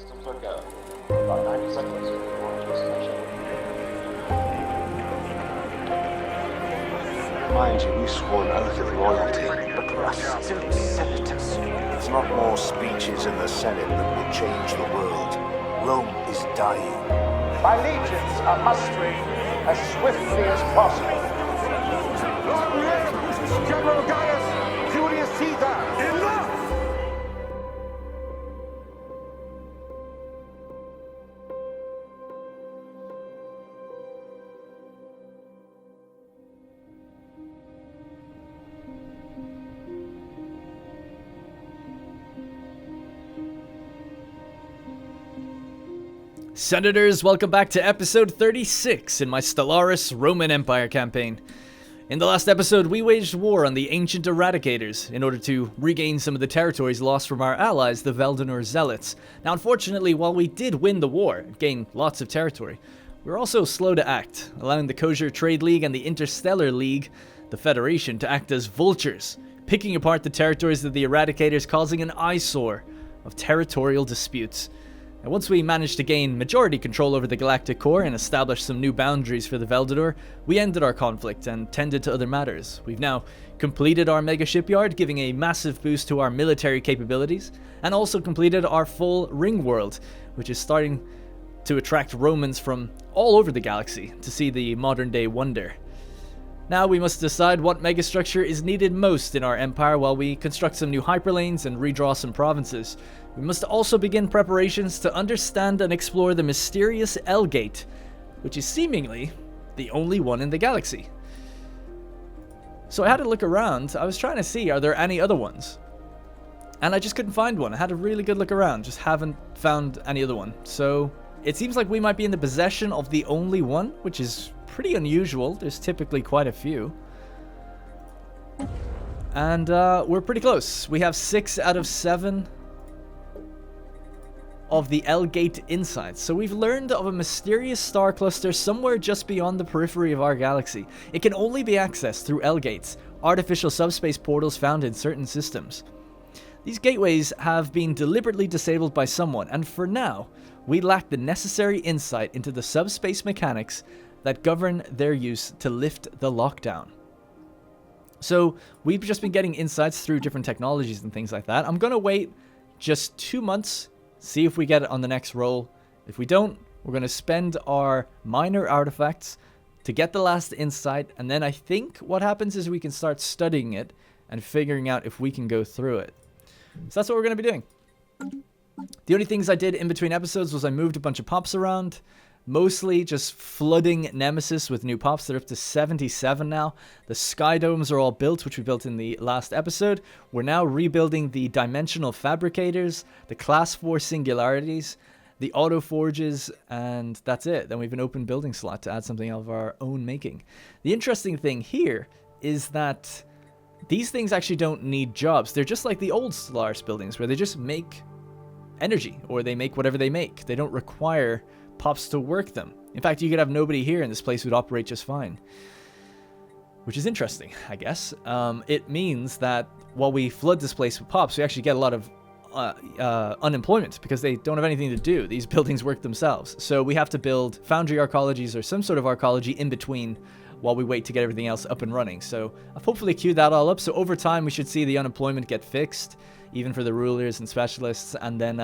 Systems are go. About 90 seconds to launch destination. Mind you, we swore an oath of loyalty, but we are still senators. It's not more speeches in the Senate that will change the world. Rome is dying. My legions are mustering as swiftly as possible. General Gaius, Julius Caesar, enough! Senators, welcome back to episode 36 in my Stellaris Roman Empire campaign. In the last episode, we waged war on the ancient Eradicators in order to regain some of the territories lost from our allies, the Veldonor Zealots. Now, unfortunately, while we did win the war and gain lots of territory, we were also slow to act, allowing the Kosher Trade League and the Interstellar League, the Federation, to act as vultures, picking apart the territories of the Eradicators, causing an eyesore of territorial disputes. And once we managed to gain majority control over the Galactic Core and establish some new boundaries for the Veldonor, we ended our conflict and tended to other matters. We've now completed our mega shipyard, giving a massive boost to our military capabilities, and also completed our full ring world, which is starting to attract Romans from all over the galaxy to see the modern day wonder. Now we must decide what megastructure is needed most in our empire while we construct some new hyperlanes and redraw some provinces. We must also begin preparations to understand and explore the mysterious L-gate, which is seemingly the only one in the galaxy. So I had to look around. I was trying to see, are there any other ones? And I just couldn't find one. I had a really good look around, just haven't found any other one. So it seems like we might be in the possession of the only one, which is pretty unusual. There's typically quite a few. And we're pretty close. We have 6 out of 7 of the L-gate insights. So we've learned of a mysterious star cluster somewhere just beyond the periphery of our galaxy. It can only be accessed through L-gates, artificial subspace portals found in certain systems. These gateways have been deliberately disabled by someone, and for now, we lack the necessary insight into the subspace mechanics that govern their use to lift the lockdown. So we've just been getting insights through different technologies and things like that. I'm going to wait just 2 months, see if we get it on the next roll. If we don't, we're going to spend our minor artifacts to get the last insight, and then I think what happens is we can start studying it and figuring out if we can go through it. So that's what we're going to be doing. The only things I did in between episodes was I moved a bunch of pops around, mostly just flooding Nemesis with new pops. They're up to 77 now. The sky domes are all built, which we built in the last episode. We're now rebuilding the dimensional fabricators, the class 4 singularities, the auto forges, and that's it. Then we have an open building slot to add something of our own making. The interesting thing here is that these things actually don't need jobs. They're just like the old Stellaris buildings where they just make energy, or they make whatever they make. They don't require pops to work them. In fact, you could have nobody here and this place would operate just fine. Which is interesting, I guess. It means that while we flood this place with pops, we actually get a lot of unemployment because they don't have anything to do. These buildings work themselves. So we have to build foundry arcologies or some sort of arcology in between while we wait to get everything else up and running. So I've hopefully queued that all up. So over time, we should see the unemployment get fixed, even for the rulers and specialists. And then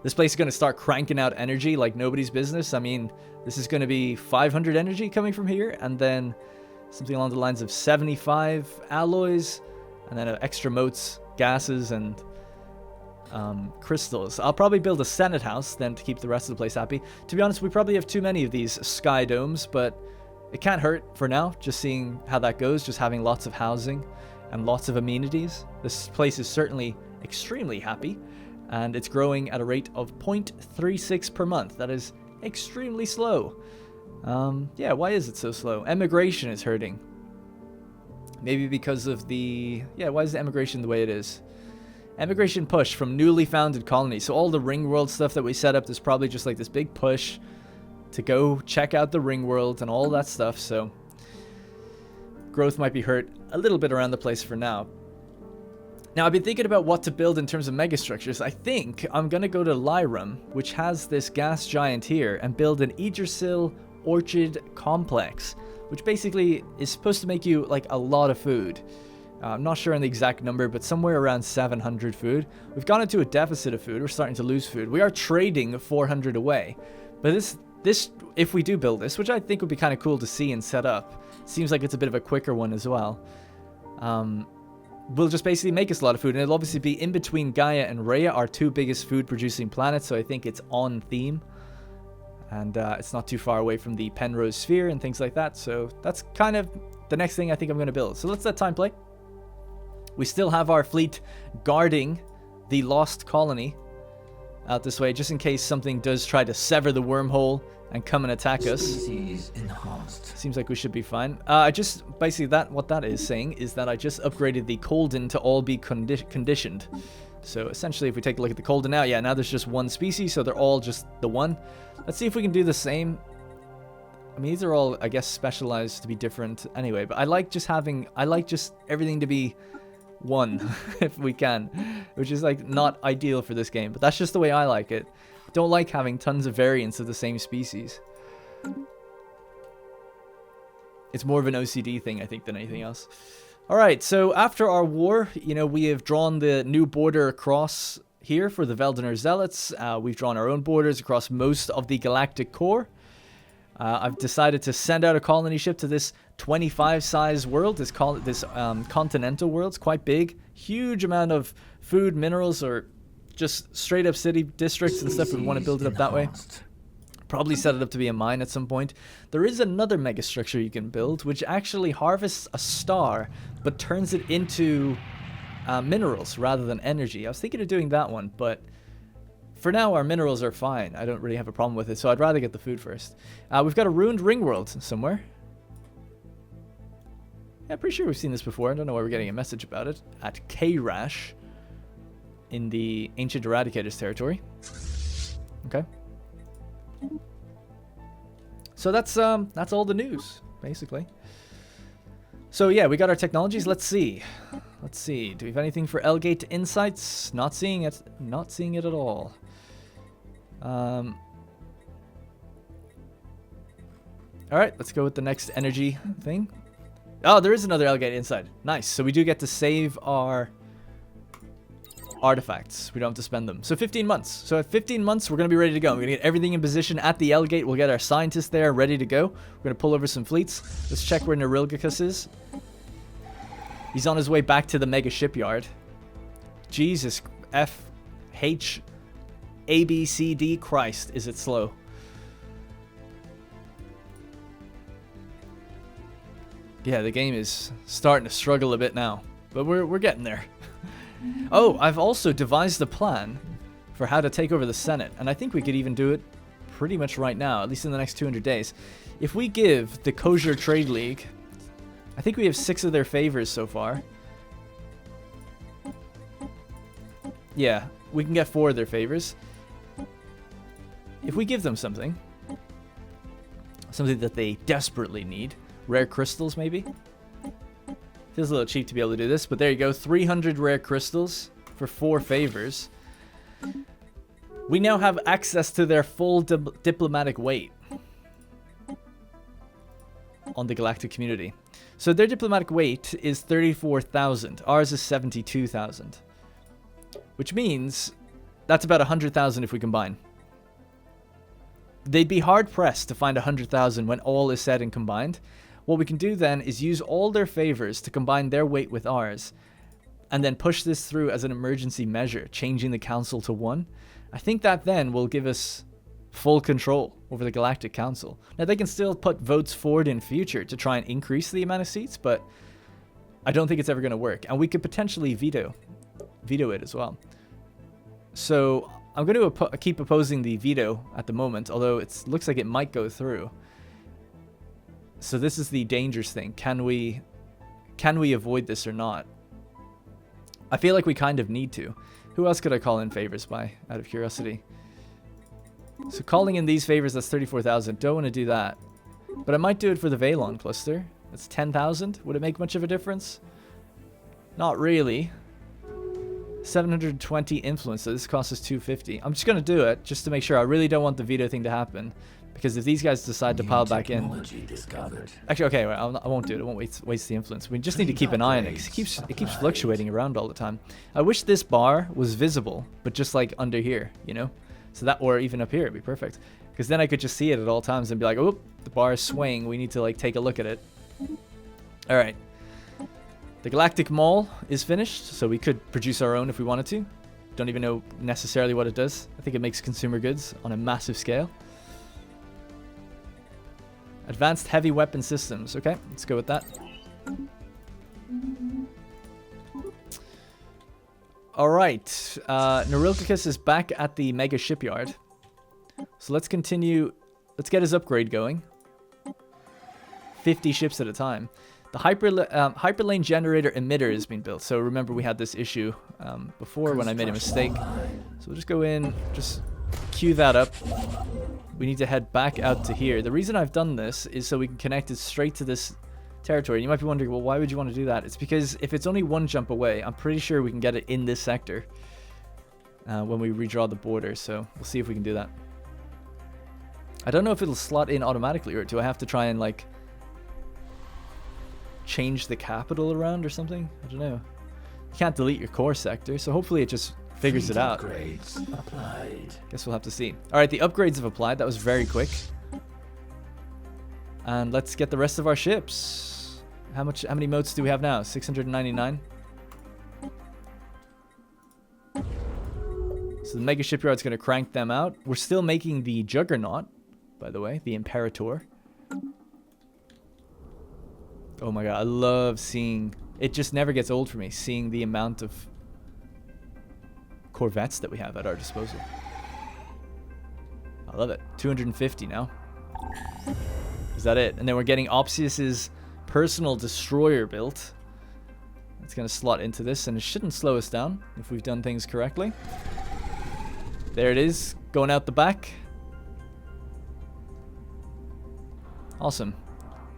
this place is going to start cranking out energy like nobody's business. I mean, this is going to be 500 energy coming from here, and then something along the lines of 75 alloys, and then extra motes, gases, and crystals. I'll probably build a Senate house then to keep the rest of the place happy. To be honest, we probably have too many of these sky domes, but it can't hurt for now, just seeing how that goes, just having lots of housing and lots of amenities. This place is certainly extremely happy, and it's growing at a rate of 0.36 per month. That is extremely slow. Yeah, why is it so slow? Emigration is hurting. Maybe because of the... Yeah, why is the emigration the way it is? Emigration push from newly founded colonies. So all the ring world stuff that we set up, there's probably just like this big push to go check out the ring world and all that stuff. So growth might be hurt a little bit around the place for now. Now, I've been thinking about what to build in terms of megastructures. I think I'm going to go to Lyrum, which has this gas giant here, and build an Yggdrasil orchard complex, which basically is supposed to make you, like, a lot of food. I'm not sure on the exact number, but somewhere around 700 food. We've gone into a deficit of food. We're starting to lose food. We are trading 400 away. But this, if we do build this, which I think would be kind of cool to see and set up, seems like it's a bit of a quicker one as well. Will just basically make us a lot of food, and it'll obviously be in between Gaia and Rhea, our two biggest food-producing planets, so I think it's on theme. And it's not too far away from the Penrose Sphere and things like that, so that's kind of the next thing I think I'm going to build. So let's let time play. We still have our fleet guarding the Lost Colony out this way, just in case something does try to sever the wormhole and come and attack us. Seems like we should be fine. I just basically what that is saying is that I just upgraded the Colden to all be conditioned. So essentially, if we take a look at the Colden now, yeah, now there's just one species, so they're all just the one. Let's see if we can do the same. I mean, these are all, I guess, specialized to be different anyway, but I like just everything to be one if we can, which is like not ideal for this game, but that's just the way I like it. Don't like having tons of variants of the same species. It's more of an OCD thing, I think, than anything else. Alright, so after our war, you know, we have drawn the new border across here for the Veldener Zealots. We've drawn our own borders across most of the galactic core. I've decided to send out a colony ship to this 25-size world. This continental world. It's quite big. Huge amount of food, minerals, or just straight up city districts and stuff. We want to build it up that way. Probably set it up to be a mine at some point. There is another megastructure you can build, which actually harvests a star, but turns it into minerals rather than energy. I was thinking of doing that one, but for now our minerals are fine. I don't really have a problem with it, so I'd rather get the food first. We've got a ruined ring world somewhere. Yeah, pretty sure we've seen this before. I don't know why we're getting a message about it. At K-Rash in the Ancient Eradicators territory. Okay. So that's all the news, basically. So yeah, we got our technologies. Let's see. Do we have anything for L-gate insights? Not seeing it. Not seeing it at all. Alright, let's go with the next energy thing. Oh, there is another L-gate insight. Nice. So we do get to save our artifacts. We don't have to spend them. So 15 months. So at 15 months, we're going to be ready to go. We're going to get everything in position at the L-gate. We'll get our scientists there ready to go. We're going to pull over some fleets. Let's check where Nerilgicus is. He's on his way back to the mega shipyard. Jesus. F. H. A. B. C. D. Christ. Is it slow? Yeah, the game is starting to struggle a bit now. But we're getting there. Oh, I've also devised a plan for how to take over the Senate, and I think we could even do it pretty much right now, at least in the next 200 days. If we give the Kosher Trade League, I think we have 6 of their favors so far. Yeah, we can get 4 of their favors. If we give them something that they desperately need, rare crystals maybe? Feels a little cheap to be able to do this, but there you go. 300 rare crystals for 4 favors. We now have access to their full diplomatic weight on the galactic community. So their diplomatic weight is 34,000. Ours is 72,000. Which means that's about 100,000 if we combine. They'd be hard-pressed to find 100,000 when all is said and combined. What we can do then is use all their favors to combine their weight with ours, and then push this through as an emergency measure, changing the council to 1. I think that then will give us full control over the Galactic Council. Now, they can still put votes forward in future to try and increase the amount of seats, but I don't think it's ever going to work. And we could potentially veto it as well. So I'm going to keep opposing the veto at the moment, although it looks like it might go through. So this is the dangerous thing. Can we avoid this or not? I feel like we kind of need to. Who else could I call in favors by, out of curiosity? So calling in these favors, that's 34,000. Don't want to do that. But I might do it for the Valon cluster. That's 10,000. Would it make much of a difference? Not really. 720 influence, so this costs us 250. I'm just going to do it, just to make sure. I really don't want the veto thing to happen. Because if these guys decide to pile back in... Actually, okay, right, I won't do it. I won't waste the influence. We just need to keep an eye on it, because it keeps fluctuating around all the time. I wish this bar was visible, but just like under here, you know? So that, or even up here, it'd be perfect. Because then I could just see it at all times and be like, oh, the bar is swaying. We need to like take a look at it. All right. The Galactic Mall is finished, so we could produce our own if we wanted to. Don't even know necessarily what it does. I think it makes consumer goods on a massive scale. Advanced heavy weapon systems. Okay, let's go with that. Alright, Neurilkicus is back at the Mega Shipyard. So let's continue. Let's get his upgrade going. 50 ships at a time. The hyperlane generator emitter has been built. So remember we had this issue before when I made a mistake. So we'll just go in, just queue that up. We need to head back out to here. The reason I've done this is so we can connect it straight to this territory. You might be wondering, well, why would you want to do that? It's because if it's only one jump away, I'm pretty sure we can get it in this sector when we redraw the border. So we'll see if we can do that. I don't know if it'll slot in automatically, or do I have to try and like change the capital around or something? I don't know. You can't delete your core sector, so hopefully it just figures it out. Applied. Guess we'll have to see. All right, the upgrades have applied. That was very quick. And let's get the rest of our ships. How many motes do we have now? 699. So the Mega Shipyard's going to crank them out. We're still making the Juggernaut, by the way, the Imperator. Oh my god, I love seeing... It just never gets old for me, seeing the amount of corvettes that we have at our disposal. I love it. 250 now. Is that it? And then we're getting Opsius's personal destroyer built. It's going to slot into this, and it shouldn't slow us down if we've done things correctly. There it is, going out the back. Awesome.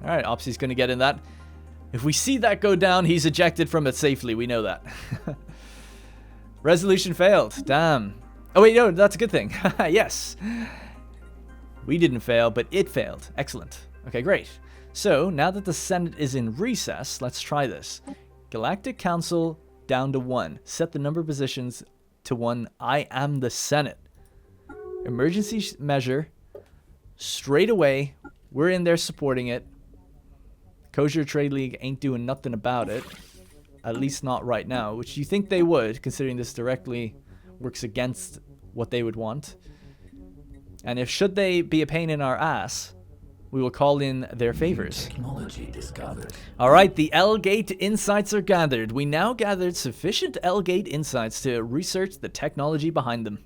Alright, Opsi's going to get in that. If we see that go down, he's ejected from it safely. We know that. Resolution failed. Damn. Oh, wait, no, that's a good thing. Yes. We didn't fail, but it failed. Excellent. Okay, great. So, now that the Senate is in recess, let's try this. Galactic Council down to 1. Set the number of positions to 1. I am the Senate. Emergency measure. Straight away. We're in there supporting it. Kosher Trade League ain't doing nothing about it. At least not right now, which you think they would, considering this directly works against what they would want. And if should they be a pain in our ass, we will call in their favors. Technology discovered. Alright, the L-gate insights are gathered. We now gathered sufficient L-gate insights to research the technology behind them.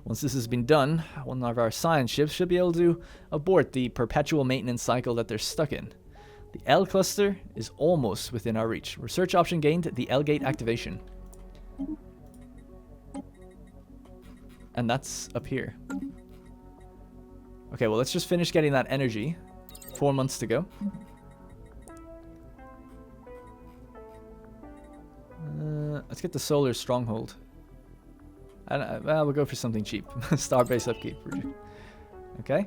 Once this has been done, one of our science ships should be able to abort the perpetual maintenance cycle that they're stuck in. The L cluster is almost within our reach. Research option gained, the L-gate activation. And that's up here. Okay, well, let's just finish getting that energy. 4 months to go. Let's get the solar stronghold. Well, we'll go for something cheap. Starbase upkeep. Okay.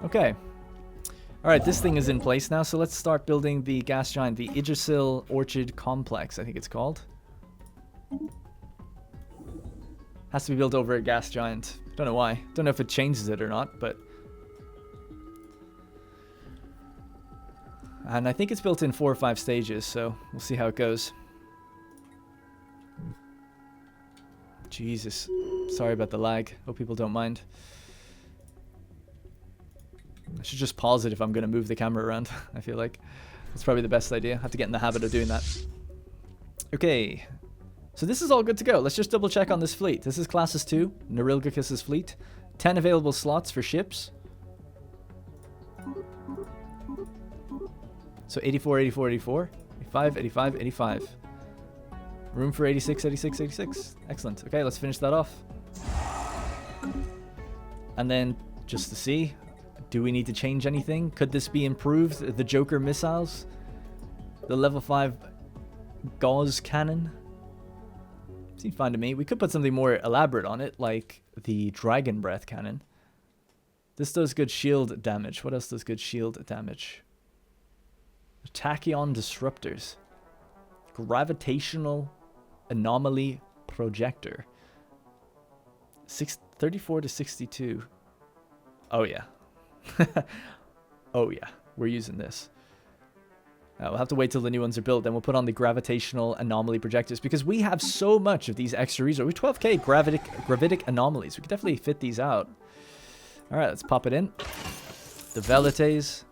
Okay. Alright, this thing is in place now, so let's start building the gas giant, the Yggdrasil Orchid Complex, I think it's called. Has to be built over a gas giant. Don't know why. Don't know if it changes it or not, but... And I think it's built in 4 or 5 stages, so we'll see how it goes. Jesus. Sorry about the lag. Hope people don't mind. I should just pause it if I'm going to move the camera around, I feel like. That's probably the best idea. I have to get in the habit of doing that. Okay. So this is all good to go. Let's just double check on this fleet. This is Classes 2, Neurilkicus's fleet. 10 available slots for ships. So 84, 84, 84. 85, 85, 85. Room for 86, 86, 86. Excellent. Okay, let's finish that off. And then, just to see... Do we need to change anything? Could this be improved? The Joker missiles? The level 5 gauze cannon. Seems fine to me. We could put something more elaborate on it, like the dragon breath cannon. This does good shield damage. What else does good shield damage? Tachyon disruptors. Gravitational anomaly projector. 34 to 62. Oh yeah. Oh yeah. We're using this. We'll have to wait till the new ones are built. Then we'll put on the gravitational anomaly projectors because we have so much of these extra resources. We have 12k gravitic anomalies. We could definitely fit these out. All right, let's pop it in. The Velites.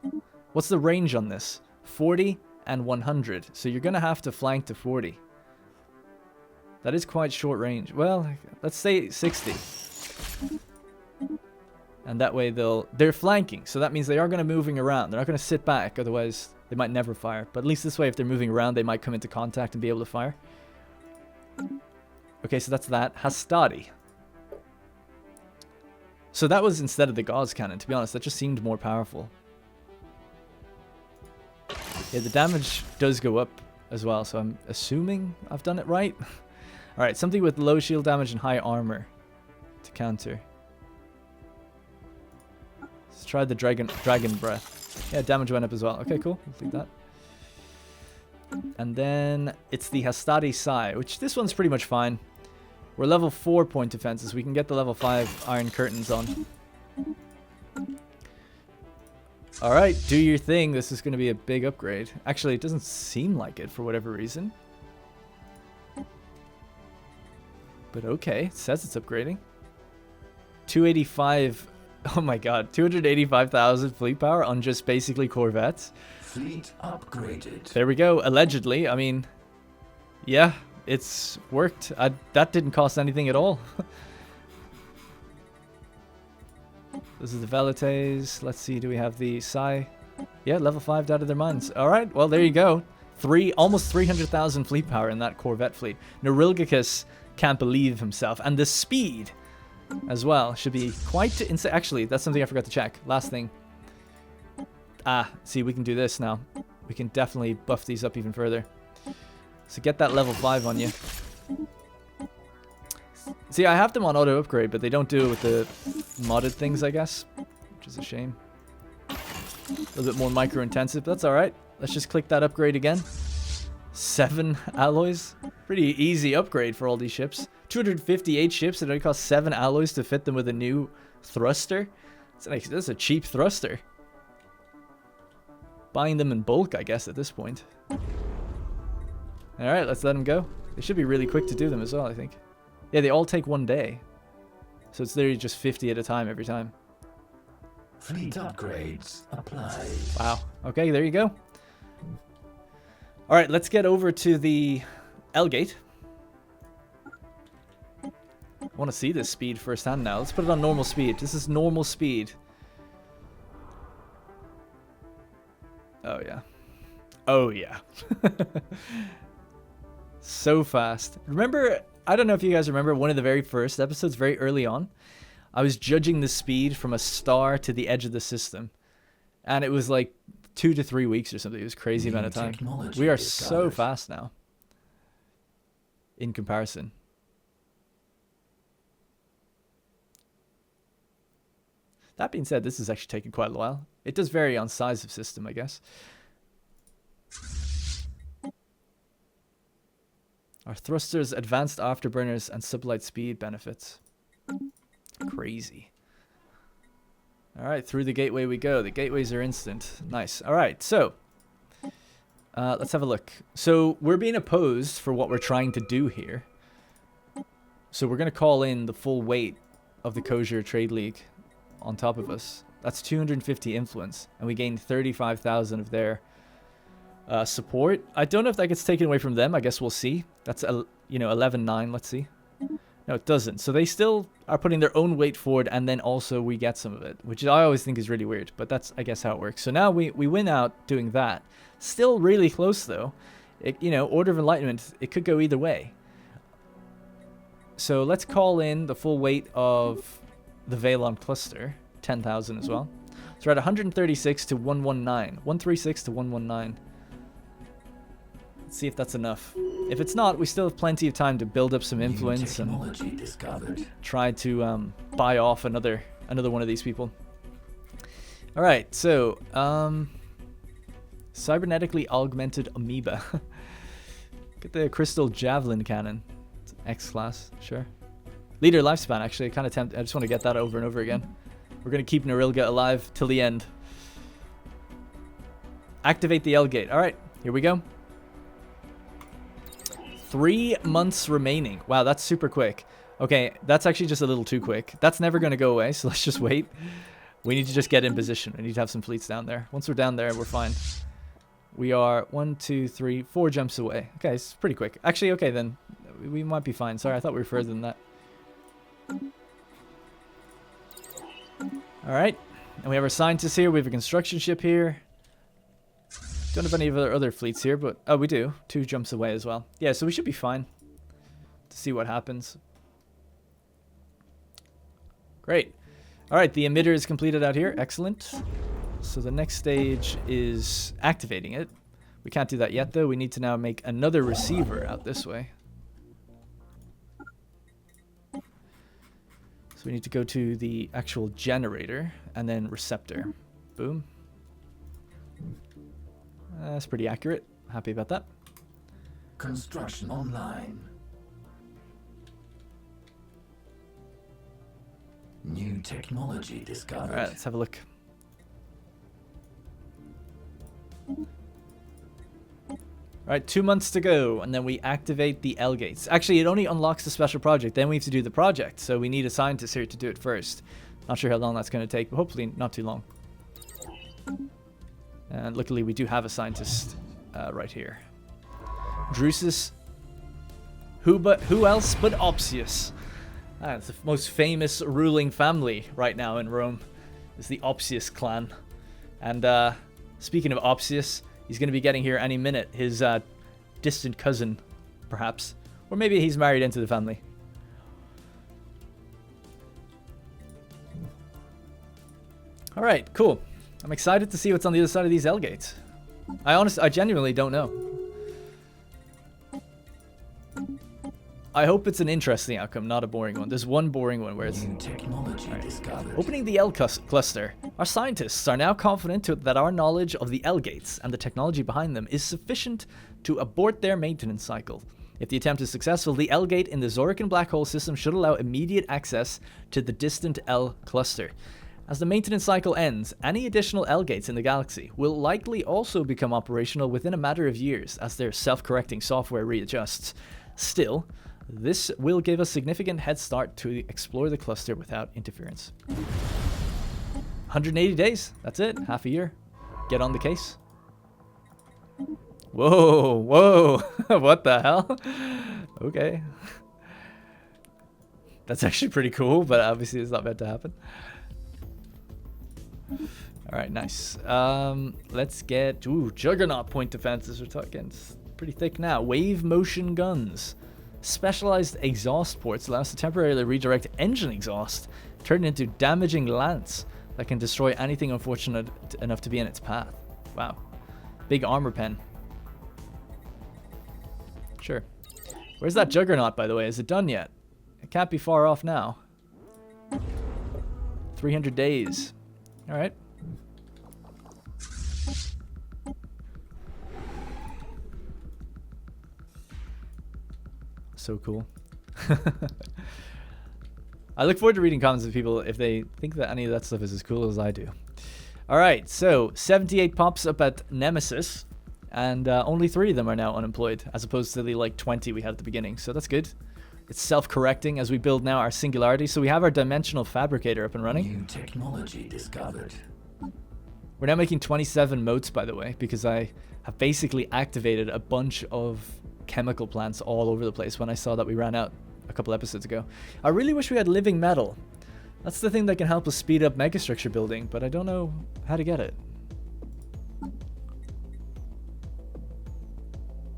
What's the range on this? 40 and 100. So you're going to have to flank to 40. That is quite short range. Well, let's say 60. And that way they're flanking. So that means they are going to be moving around. They're not going to sit back. Otherwise, they might never fire. But at least this way, if they're moving around, they might come into contact and be able to fire. Okay, so that's that. Hastati. So that was instead of the gauze cannon. To be honest, that just seemed more powerful. Yeah, the damage does go up as well. So I'm assuming I've done it right. All right, something with low shield damage and high armor to counter. Let's try the dragon breath. Yeah, damage went up as well. Okay, cool. We'll leave that. And then it's the Hastati Sai, which this one's pretty much fine. We're level 4 point defenses. We can get the level 5 iron curtains on. All right, do your thing. This is going to be a big upgrade. Actually, it doesn't seem like it for whatever reason. But okay, it says it's upgrading. 285. Oh my god, 285,000 fleet power on just basically corvettes. Fleet upgraded. There we go. Allegedly. I mean, yeah, it's worked. That didn't cost anything at all. This is the Velites. Let's see, do we have the Sai? Yeah, level 5 out of their minds. All right, well, there you go. Almost 300,000 fleet power in that corvette fleet. Neurilgicus can't believe himself. And the speed as well should be quite insane. Actually, that's something I forgot to check. Last thing. See, we can do this now. We can definitely buff these up even further. So get that level 5 on you. See, I have them on auto upgrade, but they don't do it with the modded things, I guess, which is a shame. A little bit more micro intensive, but that's all right. Let's just click that upgrade again. 7 alloys. Pretty easy upgrade for all these ships. 258 ships. It only costs 7 alloys to fit them with a new thruster. That's a cheap thruster. Buying them in bulk, I guess, at this point. Alright, let's let them go. They should be really quick to do them as well, I think. Yeah, they all take 1 day. So it's literally just 50 at a time every time. Fleet upgrades applied. Wow. Okay, there you go. Alright, let's get over to the L-gate. I want to see this speed firsthand now. Let's put it on normal speed. This is normal speed. Oh, yeah. Oh, yeah. So fast. Remember, I don't know if you guys remember one of the very first episodes, very early on. I was judging the speed from a star to the edge of the system. And it was like 2 to 3 weeks or something. It was crazy amount of time. We are so fast now. In comparison. That being said, this is actually taking quite a while. It does vary on size of system, I guess. Our thrusters, advanced afterburners, and sublight speed benefits. Crazy. Alright, through the gateway we go. The gateways are instant. Nice. Alright, so. Let's have a look. So, we're being opposed for what we're trying to do here. So, we're going to call in the full weight of the Kosher Trade League on top of us. That's 250 influence. And we gain 35,000 of their support. I don't know if that gets taken away from them. I guess we'll see. That's, 11-9. Let's see. No, it doesn't. So they still are putting their own weight forward, and then also we get some of it, which I always think is really weird. But that's, I guess, how it works. So now we win out doing that. Still really close, though. Order of Enlightenment, it could go either way. So let's call in the full weight of the Valon cluster. 10,000 as well. So we're at 136 to 119. 136 to 119. Let's see if that's enough. If it's not, we still have plenty of time to build up some influence and discovered. try to buy off another one of these people. All right, so cybernetically augmented amoeba. Get the crystal javelin cannon. It's X class, sure. Leader lifespan, actually, kind of tempted. I just want to get that over and over again. We're gonna keep Narilga alive till the end. Activate the L-gate. All right, here we go. 3 months remaining. Wow, that's super quick. Okay, that's actually just a little too quick. That's never going to go away, so let's just wait. We need to just get in position. We need to have some fleets down there. Once we're down there, we're fine. We are 1, 2, 3, 4 jumps away. Okay, it's pretty quick. Actually, okay, then. We might be fine. Sorry, I thought we were further than that. Alright. And we have our scientists here. We have a construction ship here. Don't have any of our other fleets here, but... Oh, we do. 2 jumps away as well. Yeah, so we should be fine. To see what happens. Great. Alright, the emitter is completed out here. Excellent. So the next stage is activating it. We can't do that yet, though. We need to now make another receiver out this way. So we need to go to the actual generator and then receptor. Boom. That's pretty accurate. Happy about that. Construction online. New technology discovered. Alright, let's have a look. Alright, 2 months to go, and then we activate the L-gates. Actually, it only unlocks the special project, then we have to do the project, so we need a scientist here to do it first. Not sure how long that's going to take, but hopefully not too long. And luckily we do have a scientist right here. Drusus. Who else but Opsius? It's the most famous ruling family right now in Rome. It's the Opsius clan. And speaking of Opsius, he's going to be getting here any minute. His distant cousin, perhaps. Or maybe he's married into the family. Alright, cool. I'm excited to see what's on the other side of these L-gates. I genuinely don't know. I hope it's an interesting outcome, not a boring one. There's one boring one where it's... Right. Opening the L-cluster. Our scientists are now confident that our knowledge of the L-gates and the technology behind them is sufficient to abort their maintenance cycle. If the attempt is successful, the L-gate in the Zorican black hole system should allow immediate access to the distant L-cluster. As the maintenance cycle ends, any additional L-gates in the galaxy will likely also become operational within a matter of years as their self-correcting software readjusts. Still, this will give a significant head start to explore the cluster without interference. 180 days, that's it, half a year. Get on the case. Whoa, whoa, what the hell? Okay. That's actually pretty cool, but obviously it's not meant to happen. Alright, nice. Let's get... Juggernaut point defenses. We're talking pretty thick now. Wave motion guns. Specialized exhaust ports allow us to temporarily redirect engine exhaust, turn it into damaging lance that can destroy anything unfortunate enough to be in its path. Wow. Big armor pen. Sure. Where's that Juggernaut, by the way? Is it done yet? It can't be far off now. 300 days. Alright. So cool. I look forward to reading comments of people if they think that any of that stuff is as cool as I do. Alright, so 78 pops up at Nemesis, and only 3 of them are now unemployed, as opposed to the like 20 we had at the beginning, so that's good. It's self-correcting as we build now our Singularity, so we have our dimensional fabricator up and running. New technology discovered. We're now making 27 motes, by the way, because I have basically activated a bunch of chemical plants all over the place when I saw that we ran out a couple episodes ago. I really wish we had living metal. That's the thing that can help us speed up megastructure building, but I don't know how to get it.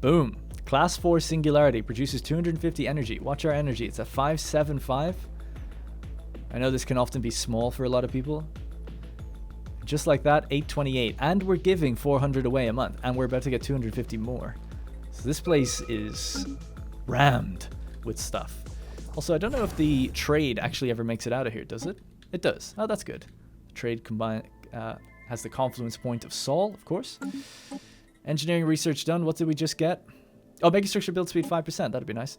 Boom. Class 4 Singularity produces 250 energy. Watch our energy. It's at 575. I know this can often be small for a lot of people. Just like that, 828. And we're giving 400 away a month. And we're about to get 250 more. So this place is rammed with stuff. Also, I don't know if the trade actually ever makes it out of here, does it? It does. Oh, that's good. Trade has the confluence point of Sol, of course. Engineering research done. What did we just get? Oh, Megastructure build speed 5%. That'd be nice.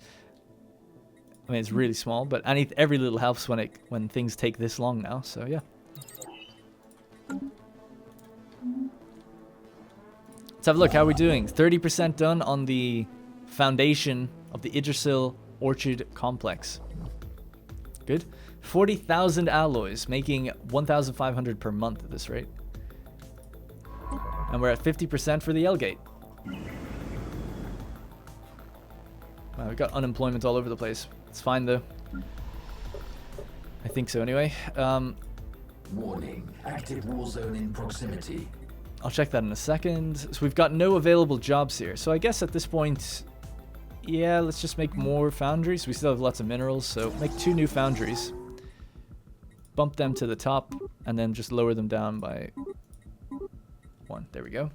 I mean, it's really small, but every little helps when things take this long now. So yeah. Let's have a look. How are we doing? 30% done on the foundation of the Yggdrasil Orchard Complex. Good. 40,000 alloys, making 1,500 per month at this rate. And we're at 50% for the L-gate. Wow, we've got unemployment all over the place. It's fine though. I think so anyway. Warning, active war zone in proximity. I'll check that in a second. So we've got no available jobs here. So I guess at this point, yeah, let's just make more foundries. We still have lots of minerals, so make 2 new foundries. Bump them to the top, and then just lower them down by 1. There we go.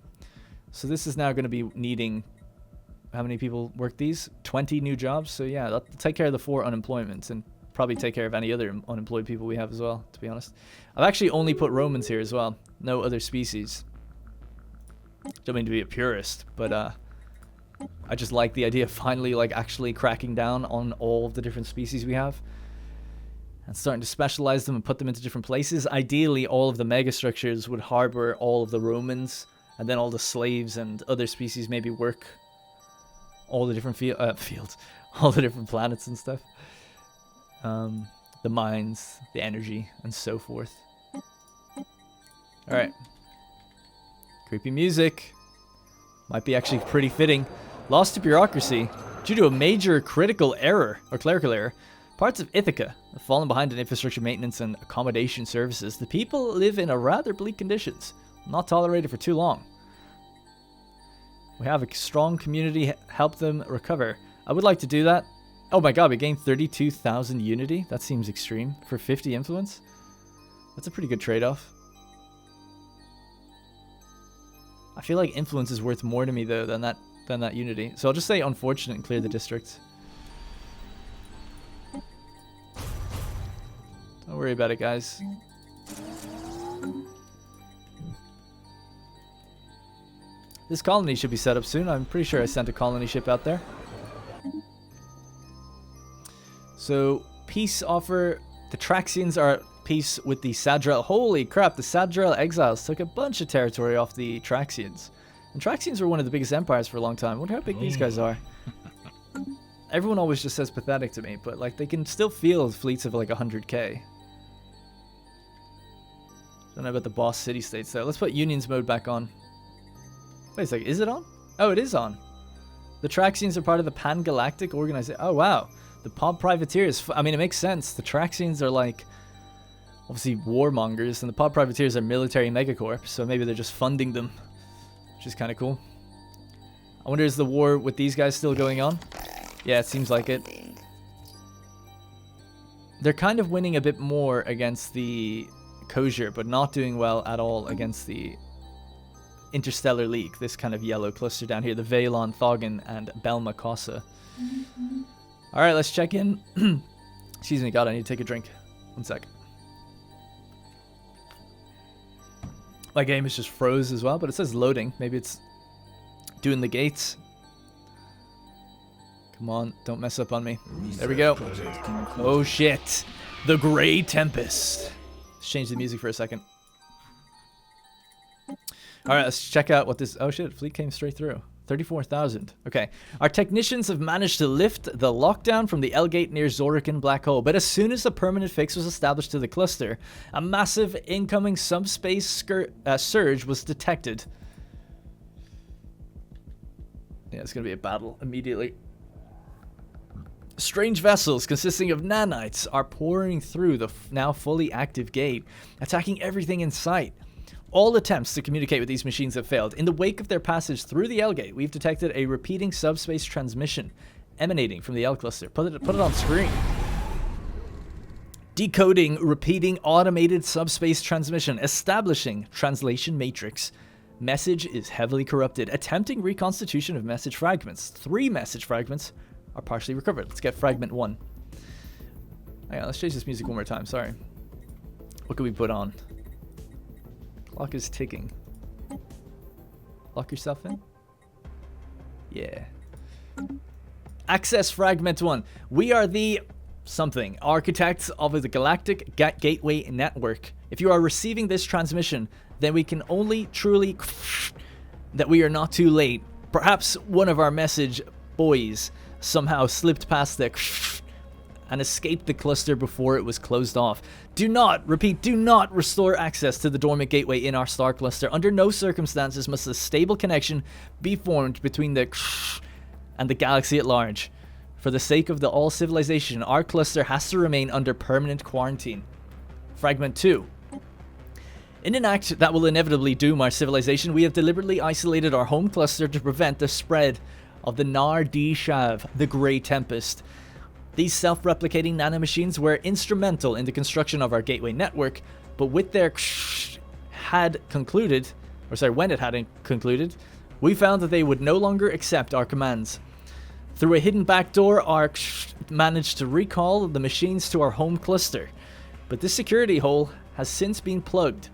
So this is now going to be needing... How many people work these? 20 new jobs. So yeah, that'll take care of the 4 unemployments and probably take care of any other unemployed people we have as well, to be honest. I've actually only put Romans here as well. No other species. Don't mean to be a purist, but I just like the idea of finally like actually cracking down on all of the different species we have. And starting to specialize them and put them into different places. Ideally, all of the megastructures would harbor all of the Romans, and then all the slaves and other species maybe work all the different fields, all the different planets and stuff. The mines, the energy, and so forth. Alright. Creepy music. Might be actually pretty fitting. Lost to bureaucracy due to a major critical error, or clerical error. Parts of Ithaca have fallen behind in infrastructure maintenance and accommodation services. The people live in a rather bleak conditions, not tolerated for too long. We have a strong community help them recover. I would like to do that. Oh my god, we gained 32,000 unity. That seems extreme for 50 influence. That's a pretty good trade-off. I feel like influence is worth more to me though than that unity. So I'll just say unfortunate and clear the district. Don't worry about it, guys. This colony should be set up soon. I'm pretty sure I sent a colony ship out there. So, peace offer. The Traxians are at peace with the Sadrel. Holy crap, the Sadrel exiles took a bunch of territory off the Traxians. And Traxians were one of the biggest empires for a long time. I wonder how big these guys are. Everyone always just says pathetic to me, but like they can still field fleets of like 100k. Don't know about the boss city-states though. Let's put Unions mode back on. Wait a second, is it on? Oh, it is on. The Traxians are part of the Pan-Galactic Organization. Oh, wow. The Pod Privateers. I mean, it makes sense. The Traxians are like, obviously, warmongers, and the Pod Privateers are military megacorps, so maybe they're just funding them, which is kind of cool. I wonder, is the war with these guys still going on? Yeah, it seems like it. They're kind of winning a bit more against the Kosher, but not doing well at all against the Interstellar League, this kind of yellow cluster down here, the Valon, Thogan, and Belma Casa. Alright, let's check in. Excuse me, God, I need to take a drink. One sec. My game is just froze as well, but it says loading. Maybe it's doing the gates. Come on, don't mess up on me. There we go. Oh shit. The Grey Tempest. Let's change the music for a second. Alright, let's check out what this... Oh shit, fleet came straight through. 34,000. Okay. Our technicians have managed to lift the lockdown from the L-gate near Zorican Black Hole, but as soon as a permanent fix was established to the cluster, a massive incoming subspace surge was detected. Yeah, it's going to be a battle immediately. Strange vessels consisting of nanites are pouring through the now fully active gate, attacking everything in sight. All attempts to communicate with these machines have failed. In the wake of their passage through the L-gate, we've detected a repeating subspace transmission emanating from the L-cluster. Put it on screen. Decoding repeating automated subspace transmission, establishing translation matrix. Message is heavily corrupted. Attempting reconstitution of message fragments. 3 message fragments are partially recovered. Let's get fragment 1. Hang on, let's change this music one more time. Sorry. What can we put on? Clock is ticking. Lock yourself in? Yeah. Access fragment 1. We are the something architects of the galactic gateway network. If you are receiving this transmission, then we can only truly that we are not too late. Perhaps one of our message boys somehow slipped past the and escaped the cluster before it was closed off. Do not, repeat, do not restore access to the dormant gateway in our star cluster. Under no circumstances must a stable connection be formed between the and the galaxy at large. For the sake of the all civilization, our cluster has to remain under permanent quarantine. Fragment 2. In an act that will inevitably doom our civilization, we have deliberately isolated our home cluster to prevent the spread of the Nar D Shav, the Grey Tempest. These self-replicating nanomachines were instrumental in the construction of our gateway network, but with their had concluded, or sorry, when it had concluded, we found that they would no longer accept our commands. Through a hidden backdoor, our managed to recall the machines to our home cluster, but this security hole has since been plugged.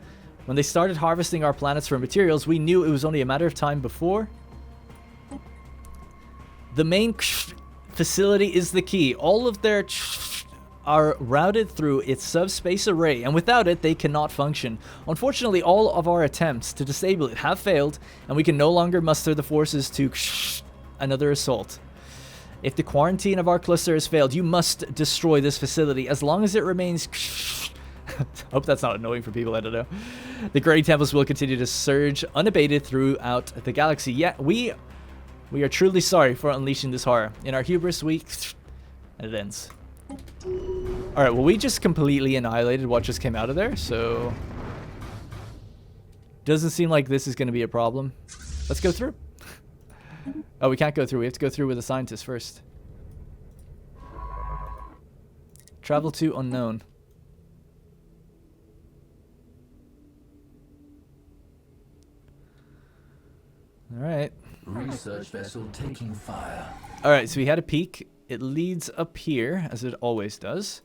When they started harvesting our planets for materials, we knew it was only a matter of time before. The main facility is the key. All of their are routed through its subspace array, and without it, they cannot function. Unfortunately, all of our attempts to disable it have failed, and we can no longer muster the forces to another assault. If the quarantine of our cluster has failed, you must destroy this facility. As long as it remains hope that's not annoying for people, I don't know. The Grey Tempest will continue to surge unabated throughout the galaxy. Yet we are truly sorry for unleashing this horror. In our hubris, and it ends. Alright, well, we just completely annihilated what just came out of there, so doesn't seem like this is going to be a problem. Let's go through. Oh, we can't go through. We have to go through with a scientist first. Travel to unknown. Alright. Research vessel taking fire. Alright, so we had a peek. It leads up here, as it always does,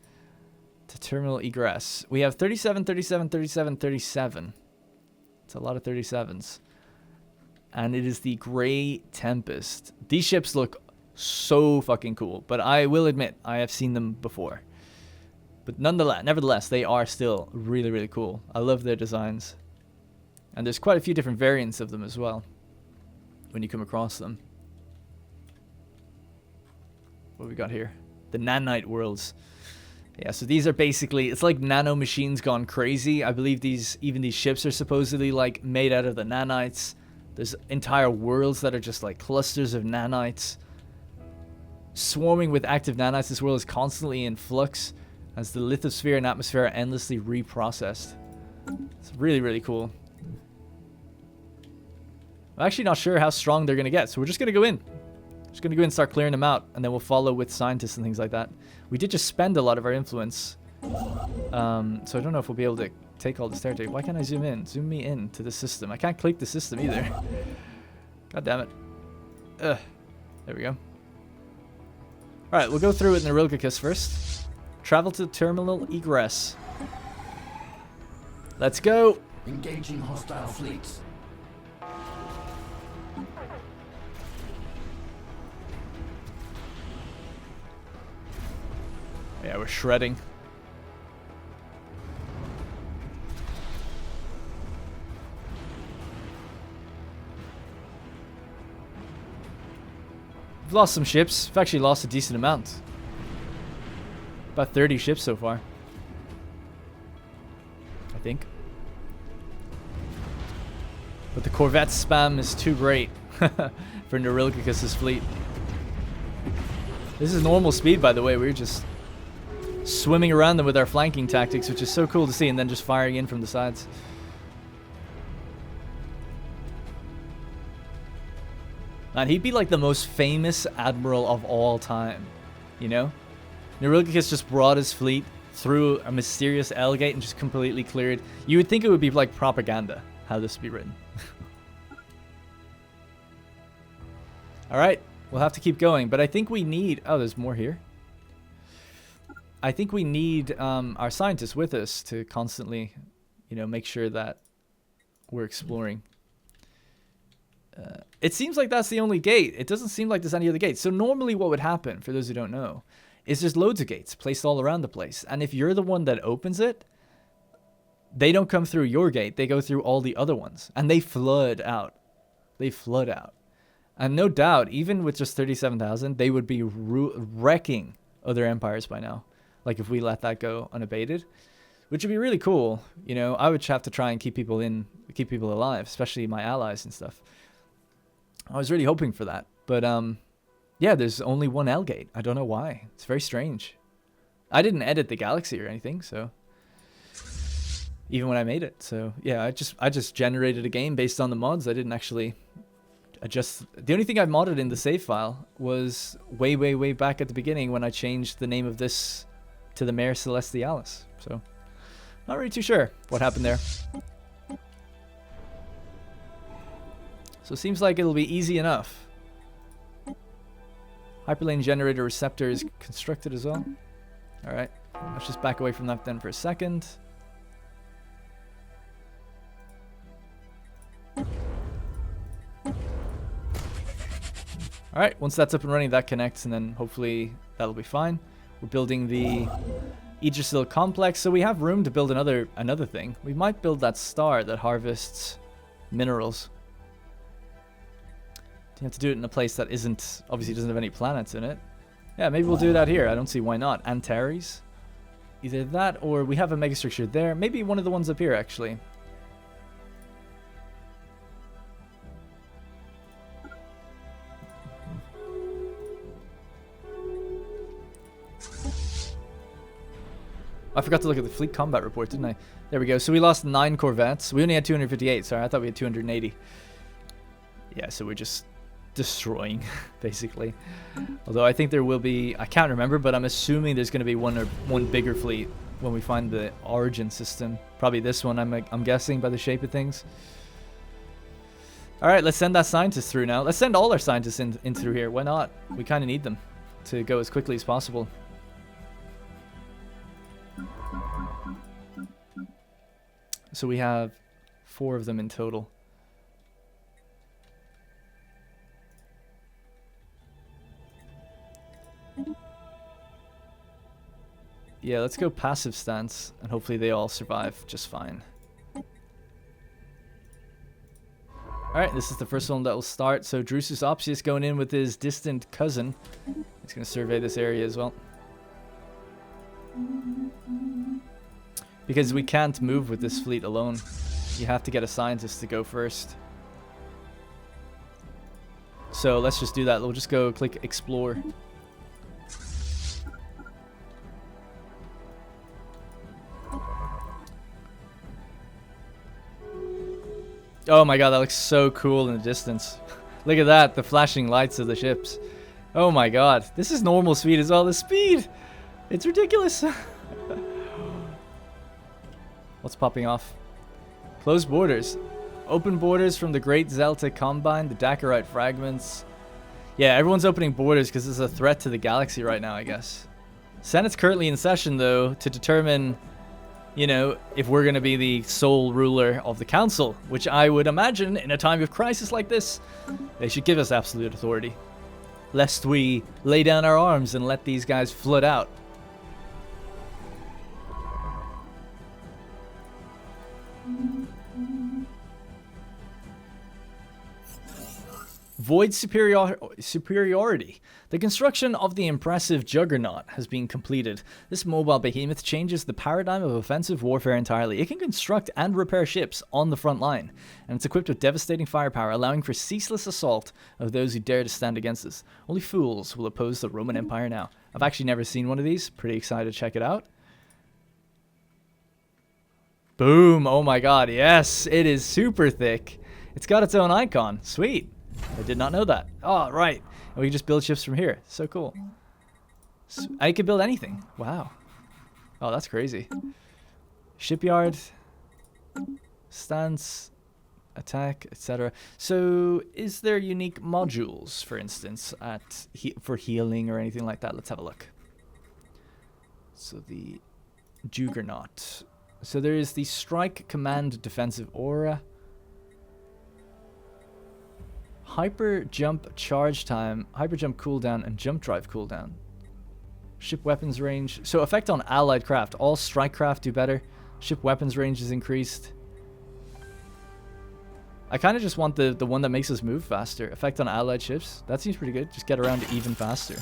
to terminal egress. We have 37, 37, 37, 37. It's a lot of 37s. And it is the Grey Tempest. These ships look so fucking cool, but I will admit, I have seen them before. But nevertheless, they are still really, really cool. I love their designs. And there's quite a few different variants of them as well, when you come across them. What we got here? The nanite worlds. Yeah, so these are basically, it's like nano machines gone crazy. I believe even these ships are supposedly like made out of the nanites. There's entire worlds that are just like clusters of nanites. Swarming with active nanites, this world is constantly in flux as the lithosphere and atmosphere are endlessly reprocessed. It's really, really cool. I'm actually not sure how strong they're going to get, so we're just going to go in. Just going to go in and start clearing them out, and then we'll follow with scientists and things like that. We did just spend a lot of our influence, so I don't know if we'll be able to take all this territory. Why can't I zoom in? Zoom me in to the system. I can't click the system either. God damn it. Ugh. There we go. Alright, we'll go through with Neurilgicus first. Travel to terminal egress. Let's go! Engaging hostile fleets. Yeah, we're shredding. We've lost some ships. We've actually lost a decent amount. About 30 ships so far, I think. But the Corvette spam is too great for Neurilgicus' fleet. This is normal speed, by the way. We're just swimming around them with our flanking tactics, which is so cool to see, and then just firing in from the sides. Man, he'd be like the most famous admiral of all time, you know? Neurilgicus just brought his fleet through a mysterious L-gate and just completely cleared. You would think it would be like propaganda, how this would be written. Alright, we'll have to keep going, but I think we need... Oh, there's more here. I think we need our scientists with us to constantly, you know, make sure that we're exploring. It seems like that's the only gate. It doesn't seem like there's any other gates. So normally what would happen, for those who don't know, is there's loads of gates placed all around the place. And if you're the one that opens it, they don't come through your gate. They go through all the other ones. And they flood out. They flood out. And no doubt, even with just 37,000, they would be wrecking other empires by now. Like if we let that go unabated. Which would be really cool. You know, I would have to try and keep people alive, especially my allies and stuff. I was really hoping for that. But, yeah, there's only one L-gate. I don't know why. It's very strange. I didn't edit the galaxy or anything, so... Even when I made it. So, yeah, I just generated a game based on the mods. I didn't actually adjust... The only thing I modded in the save file was way, way, way back at the beginning when I changed the name of this to the Mare Celestialis. So, not really too sure what happened there. So, it seems like it'll be easy enough. Hyperlane generator receptor is constructed as well. Alright, let's just back away from that then for a second. Alright, once that's up and running, that connects, and then hopefully that'll be fine. We're building the Yggdrasil complex, so we have room to build another thing. We might build that star that harvests minerals. You have to do it in a place that isn't, obviously doesn't have any planets in it. Yeah, maybe we'll do that here. I don't see why not. Antares. Either that or we have a megastructure there. Maybe one of the ones up here, actually. I forgot to look at the fleet combat report, didn't I? There we go. So we lost 9 corvettes. We only had 258. Sorry, I thought we had 280. Yeah, so we're just destroying, basically. Although I think there will be... I can't remember, but I'm assuming there's going to be one bigger fleet when we find the origin system. Probably this one, I'm guessing, by the shape of things. Alright, let's send that scientist through now. Let's send all our scientists in through here. Why not? We kind of need them to go as quickly as possible. So we have 4 of them in total. Yeah, let's go passive stance, and hopefully they all survive just fine. Alright, this is the first one that will start. So Drusus Opsius going in with his distant cousin. He's going to survey this area as well. Because we can't move with this fleet alone. You have to get a scientist to go first. So let's just do that. We'll just go click explore. Oh my god, that looks so cool in the distance. Look at that, the flashing lights of the ships. Oh my god, this is normal speed as well. The speed! It's ridiculous. What's popping off? Closed borders. Open borders from the Great Zelta Combine, the Dakarite fragments. Yeah, everyone's opening borders because it's a threat to the galaxy right now, I guess. Senate's currently in session, though, to determine, you know, if we're going to be the sole ruler of the council, which I would imagine in a time of crisis like this, they should give us absolute authority, lest we lay down our arms and let these guys flood out. Voigt superiority. The construction of the impressive Juggernaut has been completed. This mobile behemoth changes the paradigm of offensive warfare entirely. It can construct and repair ships on the front line, and it's equipped with devastating firepower, allowing for ceaseless assault of those who dare to stand against us. Only fools will oppose the Roman Empire now. I've actually never seen one of these. Pretty excited to check it out. Boom! Oh my god, yes! It is super thick. It's got its own icon. Sweet. I did not know that. Oh, right. And we can just build ships from here. So cool. So I could build anything. Wow. Oh, that's crazy. Shipyard. Stance. attack, etc. So, is there unique modules, for instance, for healing or anything like that? Let's have a look. So, the Juggernaut. So, there is the Strike Command Defensive Aura. Hyper Jump Charge Time, Hyper Jump Cooldown, and Jump Drive Cooldown. Ship Weapons Range. So, effect on allied craft. All strike craft do better. Ship Weapons Range is increased. I kind of just want the one that makes us move faster. Effect on allied ships. That seems pretty good. Just get around even faster.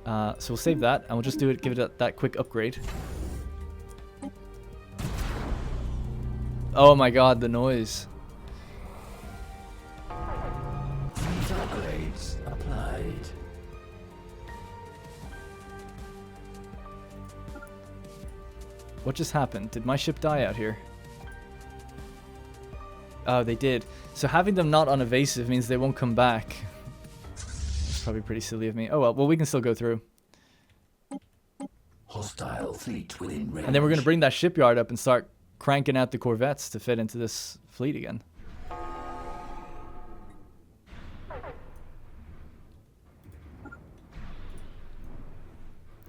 So we'll save that, and we'll just do it. Give it that quick upgrade. Oh my god, the noise. Upgrades applied. What just happened? Did my ship die out here? Oh, they did. So having them not on evasive means they won't come back. That's probably pretty silly of me. Oh well, we can still go through. Hostile fleet within range. And then we're going to bring that shipyard up and start cranking out the corvettes to fit into this fleet again.